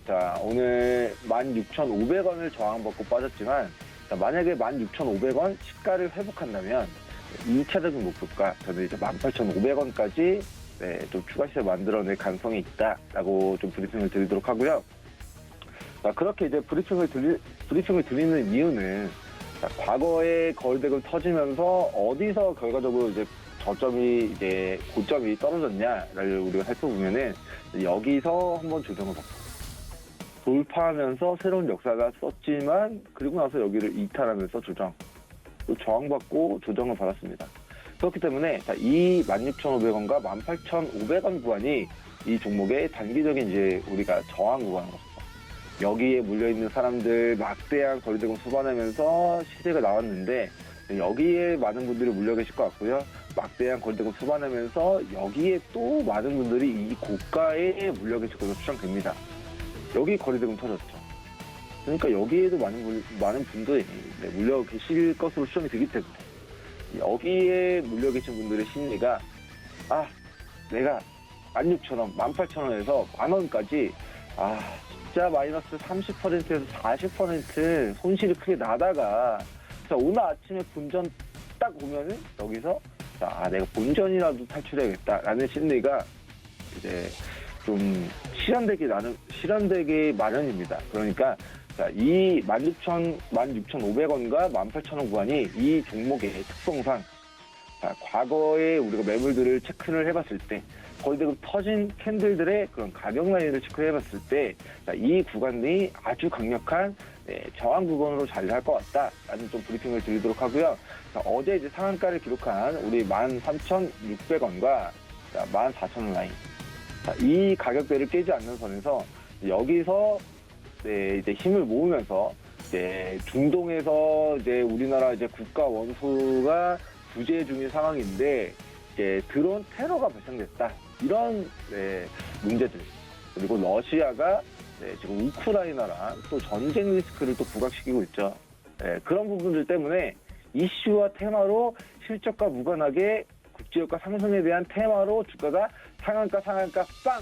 16,500원을 저항받고 빠졌지만 만약에 16,500원 시가를 회복한다면 2차적인 목표가 저는 이제 18,500원까지 좀 추가 시세 만들어낼 가능성이 있다라고 좀 브리핑을 드리도록 하고요. 자, 그렇게 이제 브리핑을 드리는 이유는 과거에 거래대금 터지면서 어디서 결과적으로 이제 고점이 떨어졌냐를 우리가 살펴보면은 여기서 한번 조정을 받고 돌파하면서 새로운 역사가 썼지만 그리고 나서 여기를 이탈하면서 또 저항받고 조정을 받았습니다. 그렇기 때문에 이 16,500원과 18,500원 구간이 이 종목의 단기적인 이제 우리가 저항 구간으로서 여기에 물려있는 사람들 막대한 거래대금 수반하면서 시세가 나왔는데 여기에 많은 분들이 물려 계실 것 같고요. 막대한 거래대금 수반하면서 여기에 또 많은 분들이 이 고가에 물려 계실 것으로 추정됩니다. 여기 거래대금 터졌죠. 그러니까 여기에도 많은 분들이 물려 계실 것으로 추정이 되기 때문에 여기에 물려 계신 분들의 심리가 내가 16,000원, 18,000원에서 만원까지 진짜 마이너스 30%에서 40% 손실이 크게 나다가 오늘 아침에 본전 딱 오면은 여기서 내가 본전이라도 탈출해야겠다라는 심리가 이제 좀 실현되기 마련입니다. 그러니까 이 16,500원과 18,000원 구간이 이 종목의 특성상 과거에 우리가 매물들을 체크를 해봤을 때 거래대금 터진 캔들들의 그런 가격 라인을 체크를 해봤을 때 이 구간이 아주 강력한 저항 구간으로 자리할 것 같다라는 좀 브리핑을 드리도록 하고요. 어제 이제 상한가를 기록한 우리 13,600원과 14,000원 라인 자, 이 가격대를 깨지 않는 선에서 여기서 네, 이제 힘을 모으면서 이제 중동에서 이제 우리나라 이제 국가 원수가 구제 중인 상황인데 이제 드론 테러가 발생됐다 이런 네, 문제들 그리고 러시아가 네, 지금 우크라이나랑 또 전쟁 리스크를 또 부각시키고 있죠. 네, 그런 부분들 때문에 이슈와 테마로 실적과 무관하게 국제유가 상승에 대한 테마로 주가가 상한가 빵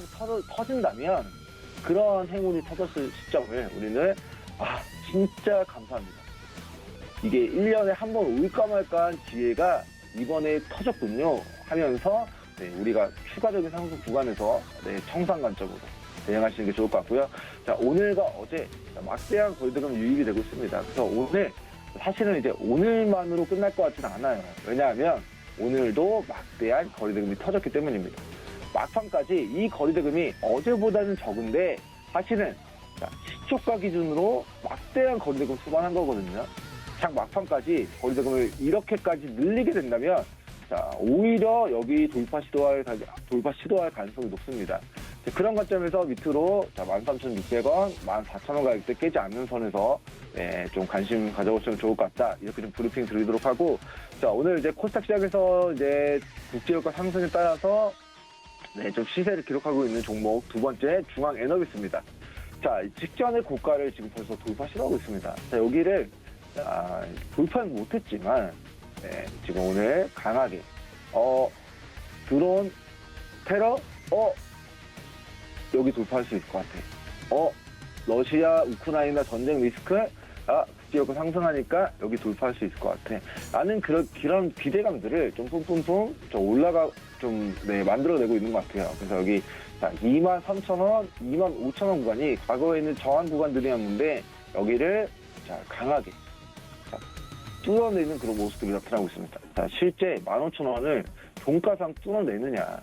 터진다면 그런 행운이 터졌을 시점을 우리는 진짜 감사합니다. 이게 1년에 한 번 올까 말까한 기회가 이번에 터졌군요 하면서 네, 우리가 추가적인 상승 구간에서 네, 청산 관점으로 대응하시는 게 좋을 것 같고요. 자, 오늘과 어제 막대한 거래대금 유입이 되고 있습니다. 그래서 오늘 사실은 이제 오늘만으로 끝날 것 같지는 않아요. 왜냐하면 오늘도 막대한 거래대금이 터졌기 때문입니다. 막판까지 이 거래대금이 어제보다는 적은데 사실은 시초가 기준으로 막대한 거래대금 수반한 거거든요. 장 막판까지 거래대금을 이렇게까지 늘리게 된다면 오히려 여기 돌파 시도할 가능성이 높습니다. 그런 관점에서 밑으로 13,600원, 14,000원 가격대 깨지 않는 선에서 네, 좀 관심 가져보시면 좋을 것 같다. 이렇게 좀 브리핑 드리도록 하고, 자, 오늘 이제 코스닥 시장에서 이제 국제유가 상승에 따라서 네, 좀 시세를 기록하고 있는 종목 두 번째 중앙에너비스입니다. 자, 직전의 고가를 지금 벌써 돌파 시도하고 있습니다. 자, 여기를 돌파는 못했지만 네, 지금 오늘 강하게 드론 테러 여기 돌파할 수 있을 것 같아. 러시아 우크라이나 전쟁 리스크 국제유가 상승하니까 여기 돌파할 수 있을 것 같아. 나는 그런 기대감들을 좀 뿜뿜뿜 네, 만들어내고 있는 것 같아요. 그래서 여기 23,000원, 25,000원 구간이 과거에 있는 저항 구간들이었는데 여기를 강하게 뚫어내는 그런 모습들이 나타나고 있습니다. 자, 실제 15,000원을 종가상 뚫어내느냐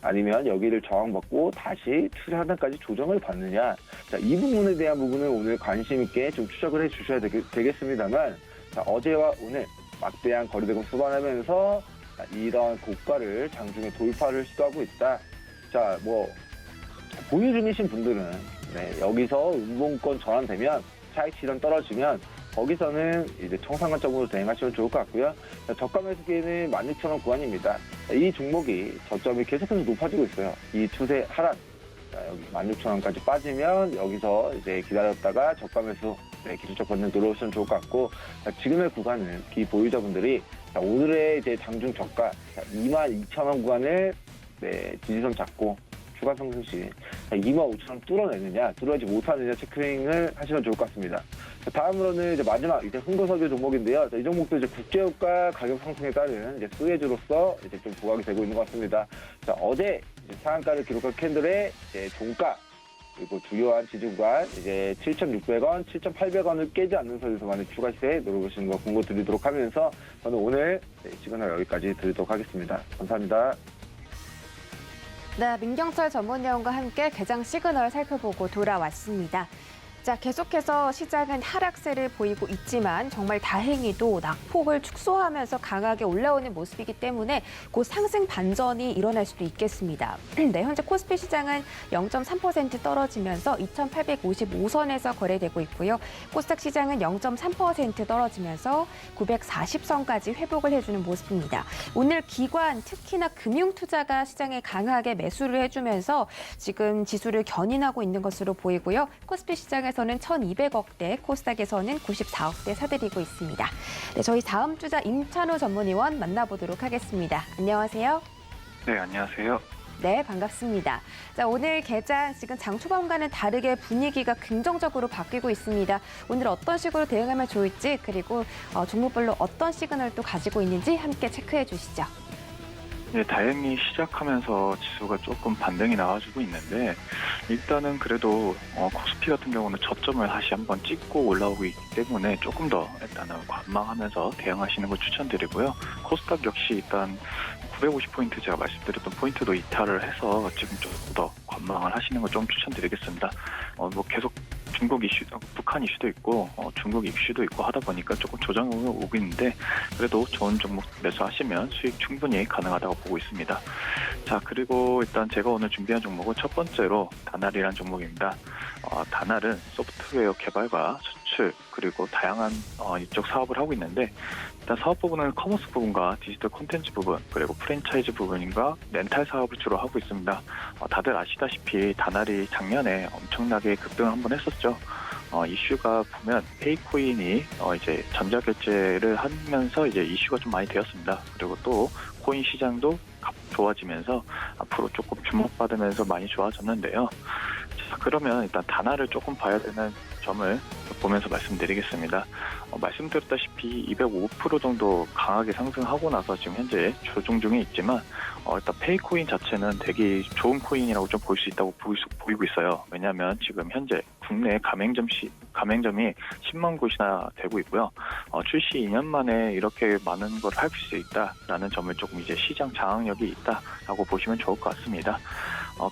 아니면 여기를 저항받고 다시 추세 하단까지 조정을 받느냐, 자, 이 부분에 대한 부분을 오늘 관심 있게 좀 추적을 해 주셔야 되겠습니다만, 자, 어제와 오늘 막대한 거래대금 수반하면서 이런 고가를 장중에 돌파를 시도하고 있다. 자, 보유 중이신 분들은 네, 여기서 운봉권 전환되면 차익 실현 떨어지면 거기서는 이제 청산관점으로 대응하시면 좋을 것 같고요. 저가 매수기에는 16,000원 구간입니다. 이 종목이 저점이 계속해서 높아지고 있어요. 이 추세 하락. 여기 16,000원까지 빠지면 여기서 이제 기다렸다가 저가 매수 기술적 권능 들어오시면 좋을 것 같고, 지금의 구간은 기보유자분들이 오늘의 이제 장중 저가 22,000원 구간을 지지선 잡고 추가 상승 시 25,000원 뚫어내느냐, 뚫어내지 못하느냐 체크링을 하시면 좋을 것 같습니다. 다음으로는 이제 마지막 흥고석유 종목인데요. 이 종목도 이제 국제유가 가격 상승에 따른 이제 수혜주로서 이제 좀 부각이 되고 있는 것 같습니다. 자, 어제 이제 상한가를 기록한 캔들의 이제 종가 그리고 주요한 지지구간 이제 7,600원, 7,800원을 깨지 않는 선에서만의 추가 시세 노려보시는 거 공고 드리도록 하면서 저는 오늘 시그널 여기까지 드리도록 하겠습니다. 감사합니다. 네, 민경철 전문위원과 함께 개장 시그널 살펴보고 돌아왔습니다. 자, 계속해서 시장은 하락세를 보이고 있지만 정말 다행히도 낙폭을 축소하면서 강하게 올라오는 모습이기 때문에 곧 상승 반전이 일어날 수도 있겠습니다. 네, 현재 코스피 시장은 0.3% 떨어지면서 2,855선에서 거래되고 있고요. 코스닥 시장은 0.3% 떨어지면서 940선까지 회복을 해주는 모습입니다. 오늘 기관, 특히나 금융투자가 시장에 강하게 매수를 해주면서 지금 지수를 견인하고 있는 것으로 보이고요. 코스피 시장에서는 1,200억대, 코스닥에서는 94억대 사들이고 있습니다. 네, 저희 다음 주자 임찬호 전문위원 만나보도록 하겠습니다. 안녕하세요. 네, 안녕하세요. 네, 반갑습니다. 자, 오늘 개장 지금 장 초반과는 다르게 분위기가 긍정적으로 바뀌고 있습니다. 오늘 어떤 식으로 대응하면 좋을지, 그리고 종목별로 어떤 시그널도 가지고 있는지 함께 체크해 주시죠. 네, 다행히 시작하면서 지수가 조금 반등이 나와주고 있는데, 일단은 그래도 코스피 같은 경우는 저점을 다시 한번 찍고 올라오고 있기 때문에 조금 더 일단은 관망하면서 대응하시는 걸 추천드리고요. 코스닥 역시 일단 950포인트 제가 말씀드렸던 포인트도 이탈을 해서 지금 조금 더 관망을 하시는 걸 좀 추천드리겠습니다. 계속 중국 이슈, 북한 이슈도 있고 중국 이슈도 있고 하다 보니까 조금 조정이 오고 있는데, 그래도 좋은 종목 매수하시면 수익 충분히 가능하다고 보고 있습니다. 자, 그리고 일단 제가 오늘 준비한 종목은 첫 번째로 다날이라는 종목입니다. 다날은 소프트웨어 개발과 수출 그리고 다양한 이쪽 사업을 하고 있는데, 일단 사업 부분은 커머스 부분과 디지털 콘텐츠 부분 그리고 프랜차이즈 부분과 렌탈 사업을 주로 하고 있습니다. 다들 아시다시피 다날이 작년에 엄청나게 급등을 한번 했었죠. 이슈가 보면 페이코인이 이제 전자결제를 하면서 이제 이슈가 좀 많이 되었습니다. 그리고 또 코인 시장도 좋아지면서 앞으로 조금 주목받으면서 많이 좋아졌는데요. 자, 그러면 일단 다날을 조금 봐야 되는 점을 보면서 말씀드리겠습니다. 말씀드렸다시피 205% 정도 강하게 상승하고 나서 지금 현재 조정 중에 있지만 일단 페이코인 자체는 되게 좋은 코인이라고 좀 볼 수 있다고 보이고 있어요. 왜냐하면 지금 현재 국내 가맹점이 10만 곳이나 되고 있고요. 출시 2년 만에 이렇게 많은 걸 할 수 있다라는 점을 조금 이제 시장 장악력이 있다라고 보시면 좋을 것 같습니다.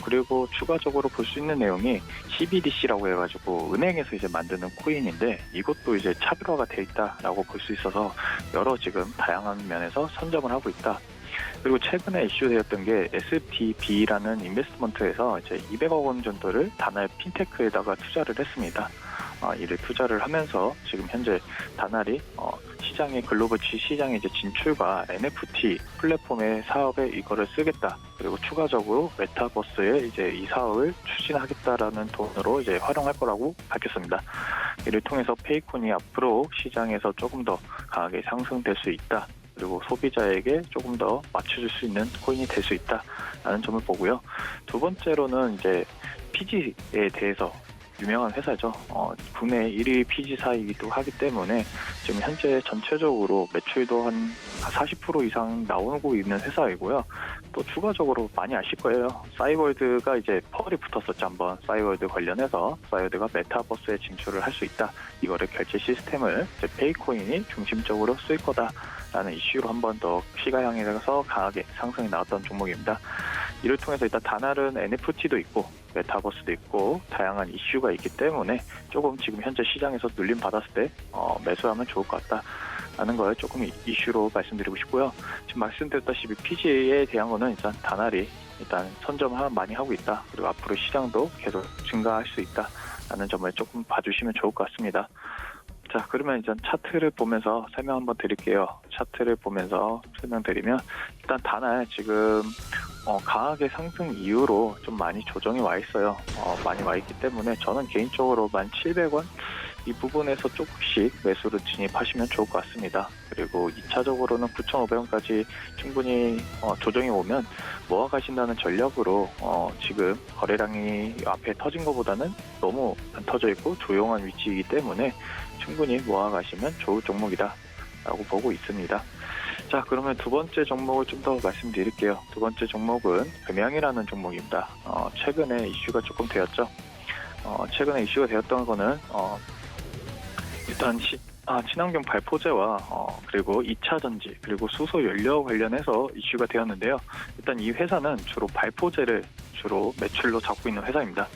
그리고 추가적으로 볼 수 있는 내용이 CBDC라고 해가지고 은행에서 이제 만드는 코인인데, 이것도 이제 차별화가 돼 있다라고 볼 수 있어서 여러 지금 다양한 면에서 선점을 하고 있다. 그리고 최근에 이슈되었던 게 SDB라는 인베스트먼트에서 이제 200억 원 정도를 다날 핀테크에다가 투자를 했습니다. 이를 투자를 하면서 지금 현재 다날이 시장의 글로벌 시장에 이제 진출과 NFT 플랫폼의 사업에 이거를 쓰겠다. 그리고 추가적으로 메타버스에 이제 이 사업을 추진하겠다라는 돈으로 이제 활용할 거라고 밝혔습니다. 이를 통해서 페이콘이 앞으로 시장에서 조금 더 강하게 상승될 수 있다. 그리고 소비자에게 조금 더 맞춰줄 수 있는 코인이 될 수 있다라는 점을 보고요. 두 번째로는 이제 PG에 대해서 유명한 회사죠. 국내 1위 PG사이기도 하기 때문에 지금 현재 전체적으로 매출도 한 40% 이상 나오고 있는 회사이고요. 또 추가적으로 많이 아실 거예요. 싸이월드가 이제 펄이 붙었었죠. 한번 싸이월드 관련해서 싸이월드가 메타버스에 진출을 할 수 있다. 이거를 결제 시스템을 이제 페이코인이 중심적으로 쓸 거다라는 이슈로 한 번 더 시가향에서 강하게 상승이 나왔던 종목입니다. 이를 통해서 일단 다날은 NFT도 있고 메타버스도 있고 다양한 이슈가 있기 때문에 조금 지금 현재 시장에서 눌림 받았을 때 매수하면 좋을 것 같다라는 걸 조금 이슈로 말씀드리고 싶고요. 지금 말씀드렸다시피 PG에 대한 거는 일단 다날이 일단 선점을 많이 하고 있다. 그리고 앞으로 시장도 계속 증가할 수 있다라는 점을 조금 봐주시면 좋을 것 같습니다. 자, 그러면 이제 차트를 보면서 설명 한번 드릴게요. 차트를 보면서 설명드리면 일단 다날 지금 강하게 상승 이후로 좀 많이 조정이 와 있어요. 많이 와 있기 때문에 저는 개인적으로 1,700원 이 부분에서 조금씩 매수를 진입하시면 좋을 것 같습니다. 그리고 2차적으로는 9,500원까지 충분히 조정이 오면 모아가신다는 전략으로 지금 거래량이 앞에 터진 것보다는 너무 안 터져 있고 조용한 위치이기 때문에 충분히 모아가시면 좋을 종목이다 라고 보고 있습니다. 자, 그러면 두 번째 종목을 좀 더 말씀드릴게요. 두 번째 종목은 금양이라는 종목입니다. 최근에 이슈가 조금 되었죠. 최근에 이슈가 되었던 거는 일단 친환경 발포제와 그리고 2차 전지 그리고 수소 연료 관련해서 이슈가 되었는데요. 일단 이 회사는 주로 발포제를 주로 매출로 잡고 있는 회사입니다.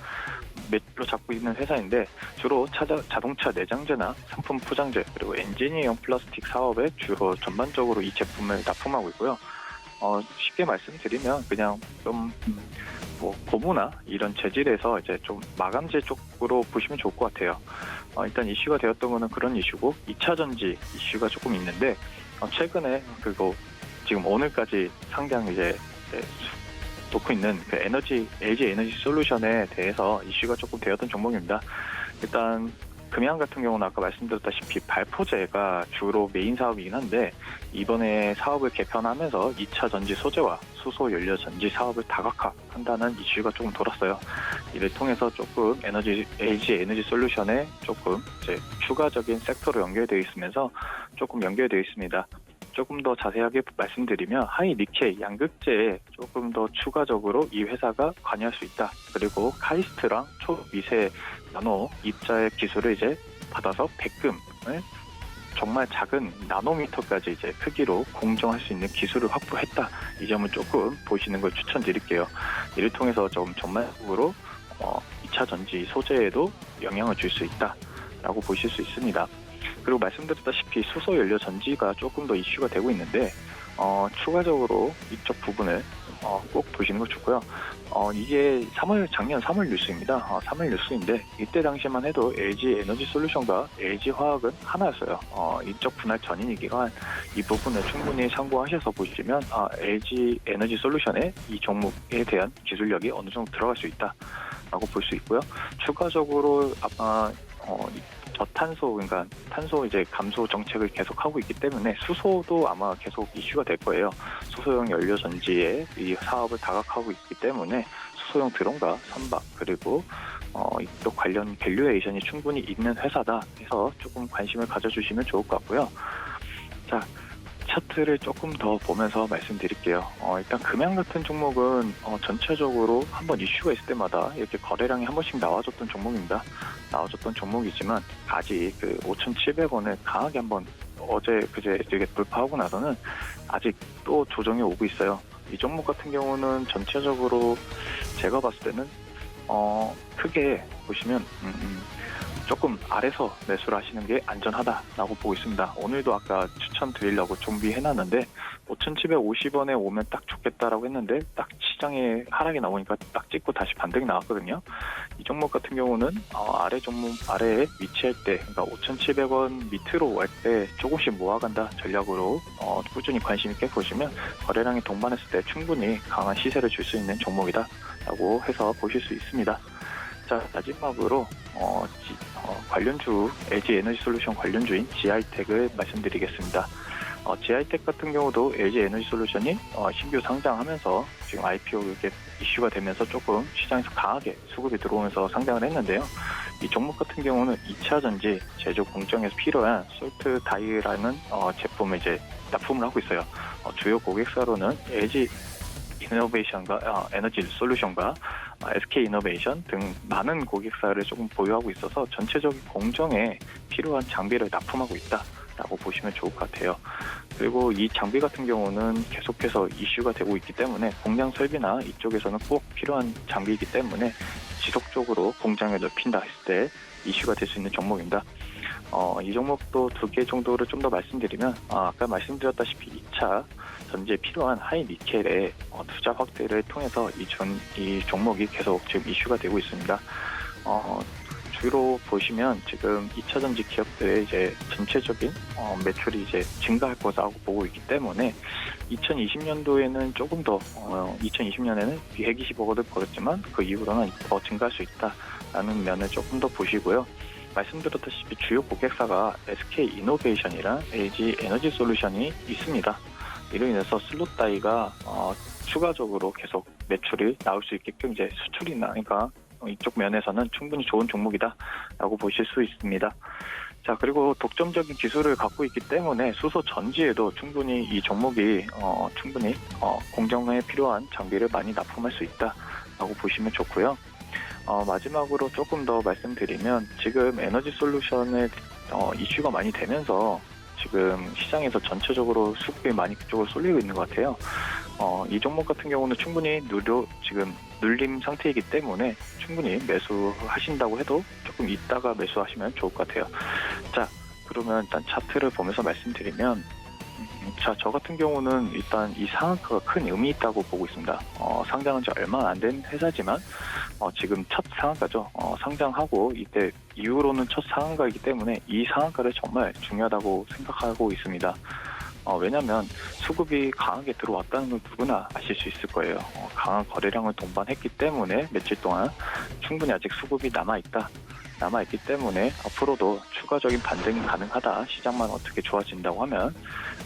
매출로 잡고 있는 회사인데 주로 자동차 내장재나 상품 포장재 그리고 엔지니어용 플라스틱 사업에 주로 전반적으로 이 제품을 납품하고 있고요. 쉽게 말씀드리면 그냥 좀 고무나 이런 재질에서 이제 좀 마감재 쪽으로 보시면 좋을 것 같아요. 일단 이슈가 되었던 거는 그런 이슈고 2차 전지 이슈가 조금 있는데 최근에 그리고 지금 오늘까지 상당 이제 놓고 있는 그 LG 에너지 솔루션에 대해서 이슈가 조금 되었던 종목입니다. 일단 금양 같은 경우는 아까 말씀드렸다시피 발포제가 주로 메인 사업이긴 한데 이번에 사업을 개편하면서 2차 전지 소재와 수소 연료 전지 사업을 다각화한다는 이슈가 조금 돌았어요. 이를 통해서 조금 LG 에너지 솔루션에 조금 이제 추가적인 섹터로 연결되어 있으면서 조금 연결되어 있습니다. 조금 더 자세하게 말씀드리면 하이 니켈 양극재에 조금 더 추가적으로 이 회사가 관여할 수 있다. 그리고 카이스트랑 초미세 나노 입자의 기술을 이제 받아서 백금을 정말 작은 나노미터까지 이제 크기로 공정할 수 있는 기술을 확보했다. 이 점을 조금 보시는 걸 추천드릴게요. 이를 통해서 좀 전반적으로 2차 전지 소재에도 영향을 줄 수 있다라고 보실 수 있습니다. 그리고 말씀드렸다시피 수소 연료 전지가 조금 더 이슈가 되고 있는데 추가적으로 이쪽 부분을 꼭 보시는 거 좋고요. 이게 작년 3월 뉴스입니다. 3월 뉴스인데 이때 당시만 해도 LG 에너지 솔루션과 LG 화학은 하나였어요. 이쪽 분할 전이니까 이 부분을 충분히 참고하셔서 보시면 LG 에너지 솔루션의 이 종목에 대한 기술력이 어느 정도 들어갈 수 있다라고 볼 수 있고요. 추가적으로 아마 저탄소, 그러니까 탄소 이제 감소 정책을 계속하고 있기 때문에 수소도 아마 계속 이슈가 될 거예요. 수소용 연료 전지에 이 사업을 다각하고 있기 때문에 수소용 드론과 선박 그리고 이쪽 관련 밸류에이션이 충분히 있는 회사다 해서 조금 관심을 가져주시면 좋을 것 같고요. 자, 차트를 조금 더 보면서 말씀드릴게요. 일단 금양 같은 종목은 전체적으로 한번 이슈가 있을 때마다 이렇게 거래량이 한 번씩 나와줬던 종목입니다. 나와줬던 종목이지만 아직 그 5,700원을 강하게 한번 그제 이렇게 돌파하고 나서는 아직 또 조정이 오고 있어요. 이 종목 같은 경우는 전체적으로 제가 봤을 때는 크게 보시면 조금 아래서 매수를 하시는 게 안전하다라고 보고 있습니다. 오늘도 아까 추천드리려고 준비해놨는데 5,750원에 오면 딱 좋겠다라고 했는데 딱 시장에 하락이 나오니까 딱 찍고 다시 반등이 나왔거든요. 이 종목 같은 경우는 아래에 위치할 때, 그러니까 5,700원 밑으로 갈 때 조금씩 모아간다 전략으로 꾸준히 관심 있게 보시면 거래량이 동반했을 때 충분히 강한 시세를 줄 수 있는 종목이다라고 해서 보실 수 있습니다. 자, 마지막으로 관련주 LG 에너지 솔루션 관련주인 GI텍을 말씀드리겠습니다. GI텍 같은 경우도 LG 에너지 솔루션이 신규 상장하면서 지금 IPO 이렇게 이슈가 되면서 조금 시장에서 강하게 수급이 들어오면서 상장을 했는데요. 이 종목 같은 경우는 2차 전지 제조 공정에서 필요한 솔트 다이라는 제품을 이제 납품을 하고 있어요. 주요 고객사로는 LG 이노베이션과 에너지 솔루션과 SK 이노베이션 등 많은 고객사를 조금 보유하고 있어서 전체적인 공정에 필요한 장비를 납품하고 있다라고 보시면 좋을 것 같아요. 그리고 이 장비 같은 경우는 계속해서 이슈가 되고 있기 때문에 공장 설비나 이쪽에서는 꼭 필요한 장비이기 때문에 지속적으로 공장을 넓힌다 했을 때 이슈가 될 수 있는 종목입니다. 이 종목도 2개 정도를 좀 더 말씀드리면 아까 말씀드렸다시피 2차 전지에 필요한 하이 니켈의 투자 확대를 통해서 이 종목이 계속 지금 이슈가 되고 있습니다. 주로 보시면 지금 2차 전지 기업들의 이제 전체적인 매출이 이제 증가할 거라고 보고 있기 때문에 2020년도에는 조금 더 2020년에는 120억을 벌었지만 그 이후로는 더 증가할 수 있다라는 면을 조금 더 보시고요. 말씀드렸다시피 주요 고객사가 SK 이노베이션이랑 LG 에너지 솔루션이 있습니다. 이로 인해서 슬롯다이가 추가적으로 계속 매출이 나올 수 있게끔 이제 수출이 나니까 이쪽 면에서는 충분히 좋은 종목이다라고 보실 수 있습니다. 자, 그리고 독점적인 기술을 갖고 있기 때문에 수소 전지에도 충분히 이 종목이 충분히 공정에 필요한 장비를 많이 납품할 수 있다라고 보시면 좋고요. 마지막으로 조금 더 말씀드리면 지금 에너지 솔루션의 이슈가 많이 되면서 지금 시장에서 전체적으로 수급이 많이 그쪽으로 쏠리고 있는 것 같아요. 이 종목 같은 경우는 충분히 지금 눌림 상태이기 때문에 충분히 매수하신다고 해도 조금 있다가 매수하시면 좋을 것 같아요. 자, 그러면 일단 차트를 보면서 말씀드리면 저 같은 경우는 일단 이 상한가가 큰 의미 있다고 보고 있습니다. 상장한 지 얼마 안 된 회사지만 지금 첫 상한가죠. 상장하고 이때 이후로는 첫 상한가이기 때문에 이 상한가를 정말 중요하다고 생각하고 있습니다. 왜냐하면 수급이 강하게 들어왔다는 걸 누구나 아실 수 있을 거예요. 강한 거래량을 동반했기 때문에 며칠 동안 충분히 아직 수급이 남아있기 때문에 앞으로도 추가적인 반등이 가능하다. 시장만 어떻게 좋아진다고 하면.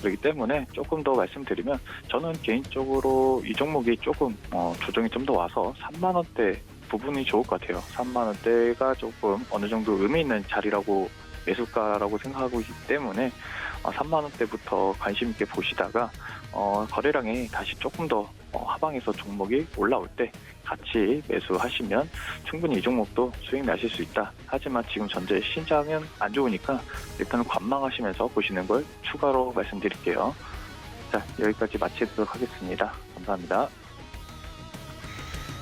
그렇기 때문에 조금 더 말씀드리면 저는 개인적으로 이 종목이 조금 조정이 좀 더 와서 3만 원대 부분이 좋을 것 같아요. 3만 원대가 조금 어느 정도 의미 있는 자리라고 매수가라고 생각하고 있기 때문에 3만 원대부터 관심 있게 보시다가 거래량이 다시 조금 더 하방에서 종목이 올라올 때 같이 매수하시면 충분히 이 종목도 수익 나실 수 있다. 하지만 지금 현재 시장은 안 좋으니까 일단 관망하시면서 보시는 걸 추가로 말씀드릴게요. 자, 여기까지 마치도록 하겠습니다. 감사합니다.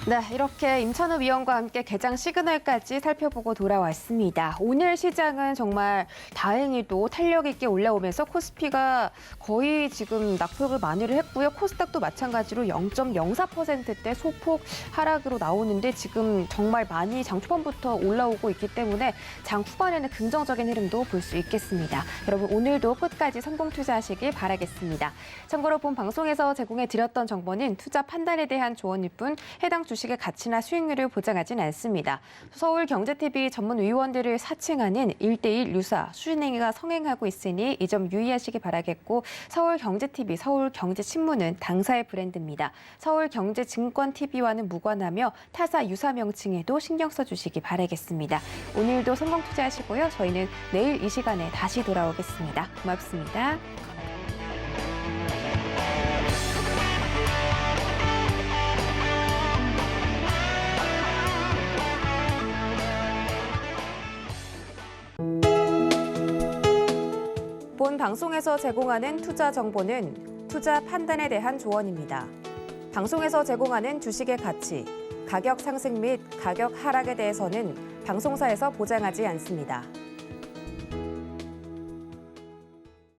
네, 이렇게 임찬우 위원과 함께 개장 시그널까지 살펴보고 돌아왔습니다. 오늘 시장은 정말 다행히도 탄력 있게 올라오면서 코스피가 거의 지금 낙폭을 만회를 했고요. 코스닥도 마찬가지로 0.04%대 소폭 하락으로 나오는데 지금 정말 많이 장 초반부터 올라오고 있기 때문에 장 후반에는 긍정적인 흐름도 볼 수 있겠습니다. 여러분 오늘도 끝까지 성공 투자하시길 바라겠습니다. 참고로 본 방송에서 제공해 드렸던 정보는 투자 판단에 대한 조언일 뿐 해당 주식의 가치나 수익률을 보장하진 않습니다. 서울경제TV 전문 위원들을 사칭하는 1:1 유사, 수신행위가 성행하고 있으니 이 점 유의하시기 바라겠고 서울경제TV, 서울경제신문은 당사의 브랜드입니다. 서울경제증권TV와는 무관하며 타사 유사 명칭에도 신경 써주시기 바라겠습니다. 오늘도 성공 투자하시고요. 저희는 내일 이 시간에 다시 돌아오겠습니다. 고맙습니다. 본 방송에서 제공하는 투자 정보는 투자 판단에 대한 조언입니다. 방송에서 제공하는 주식의 가치, 가격 상승 및 가격 하락에 대해서는 방송사에서 보장하지 않습니다.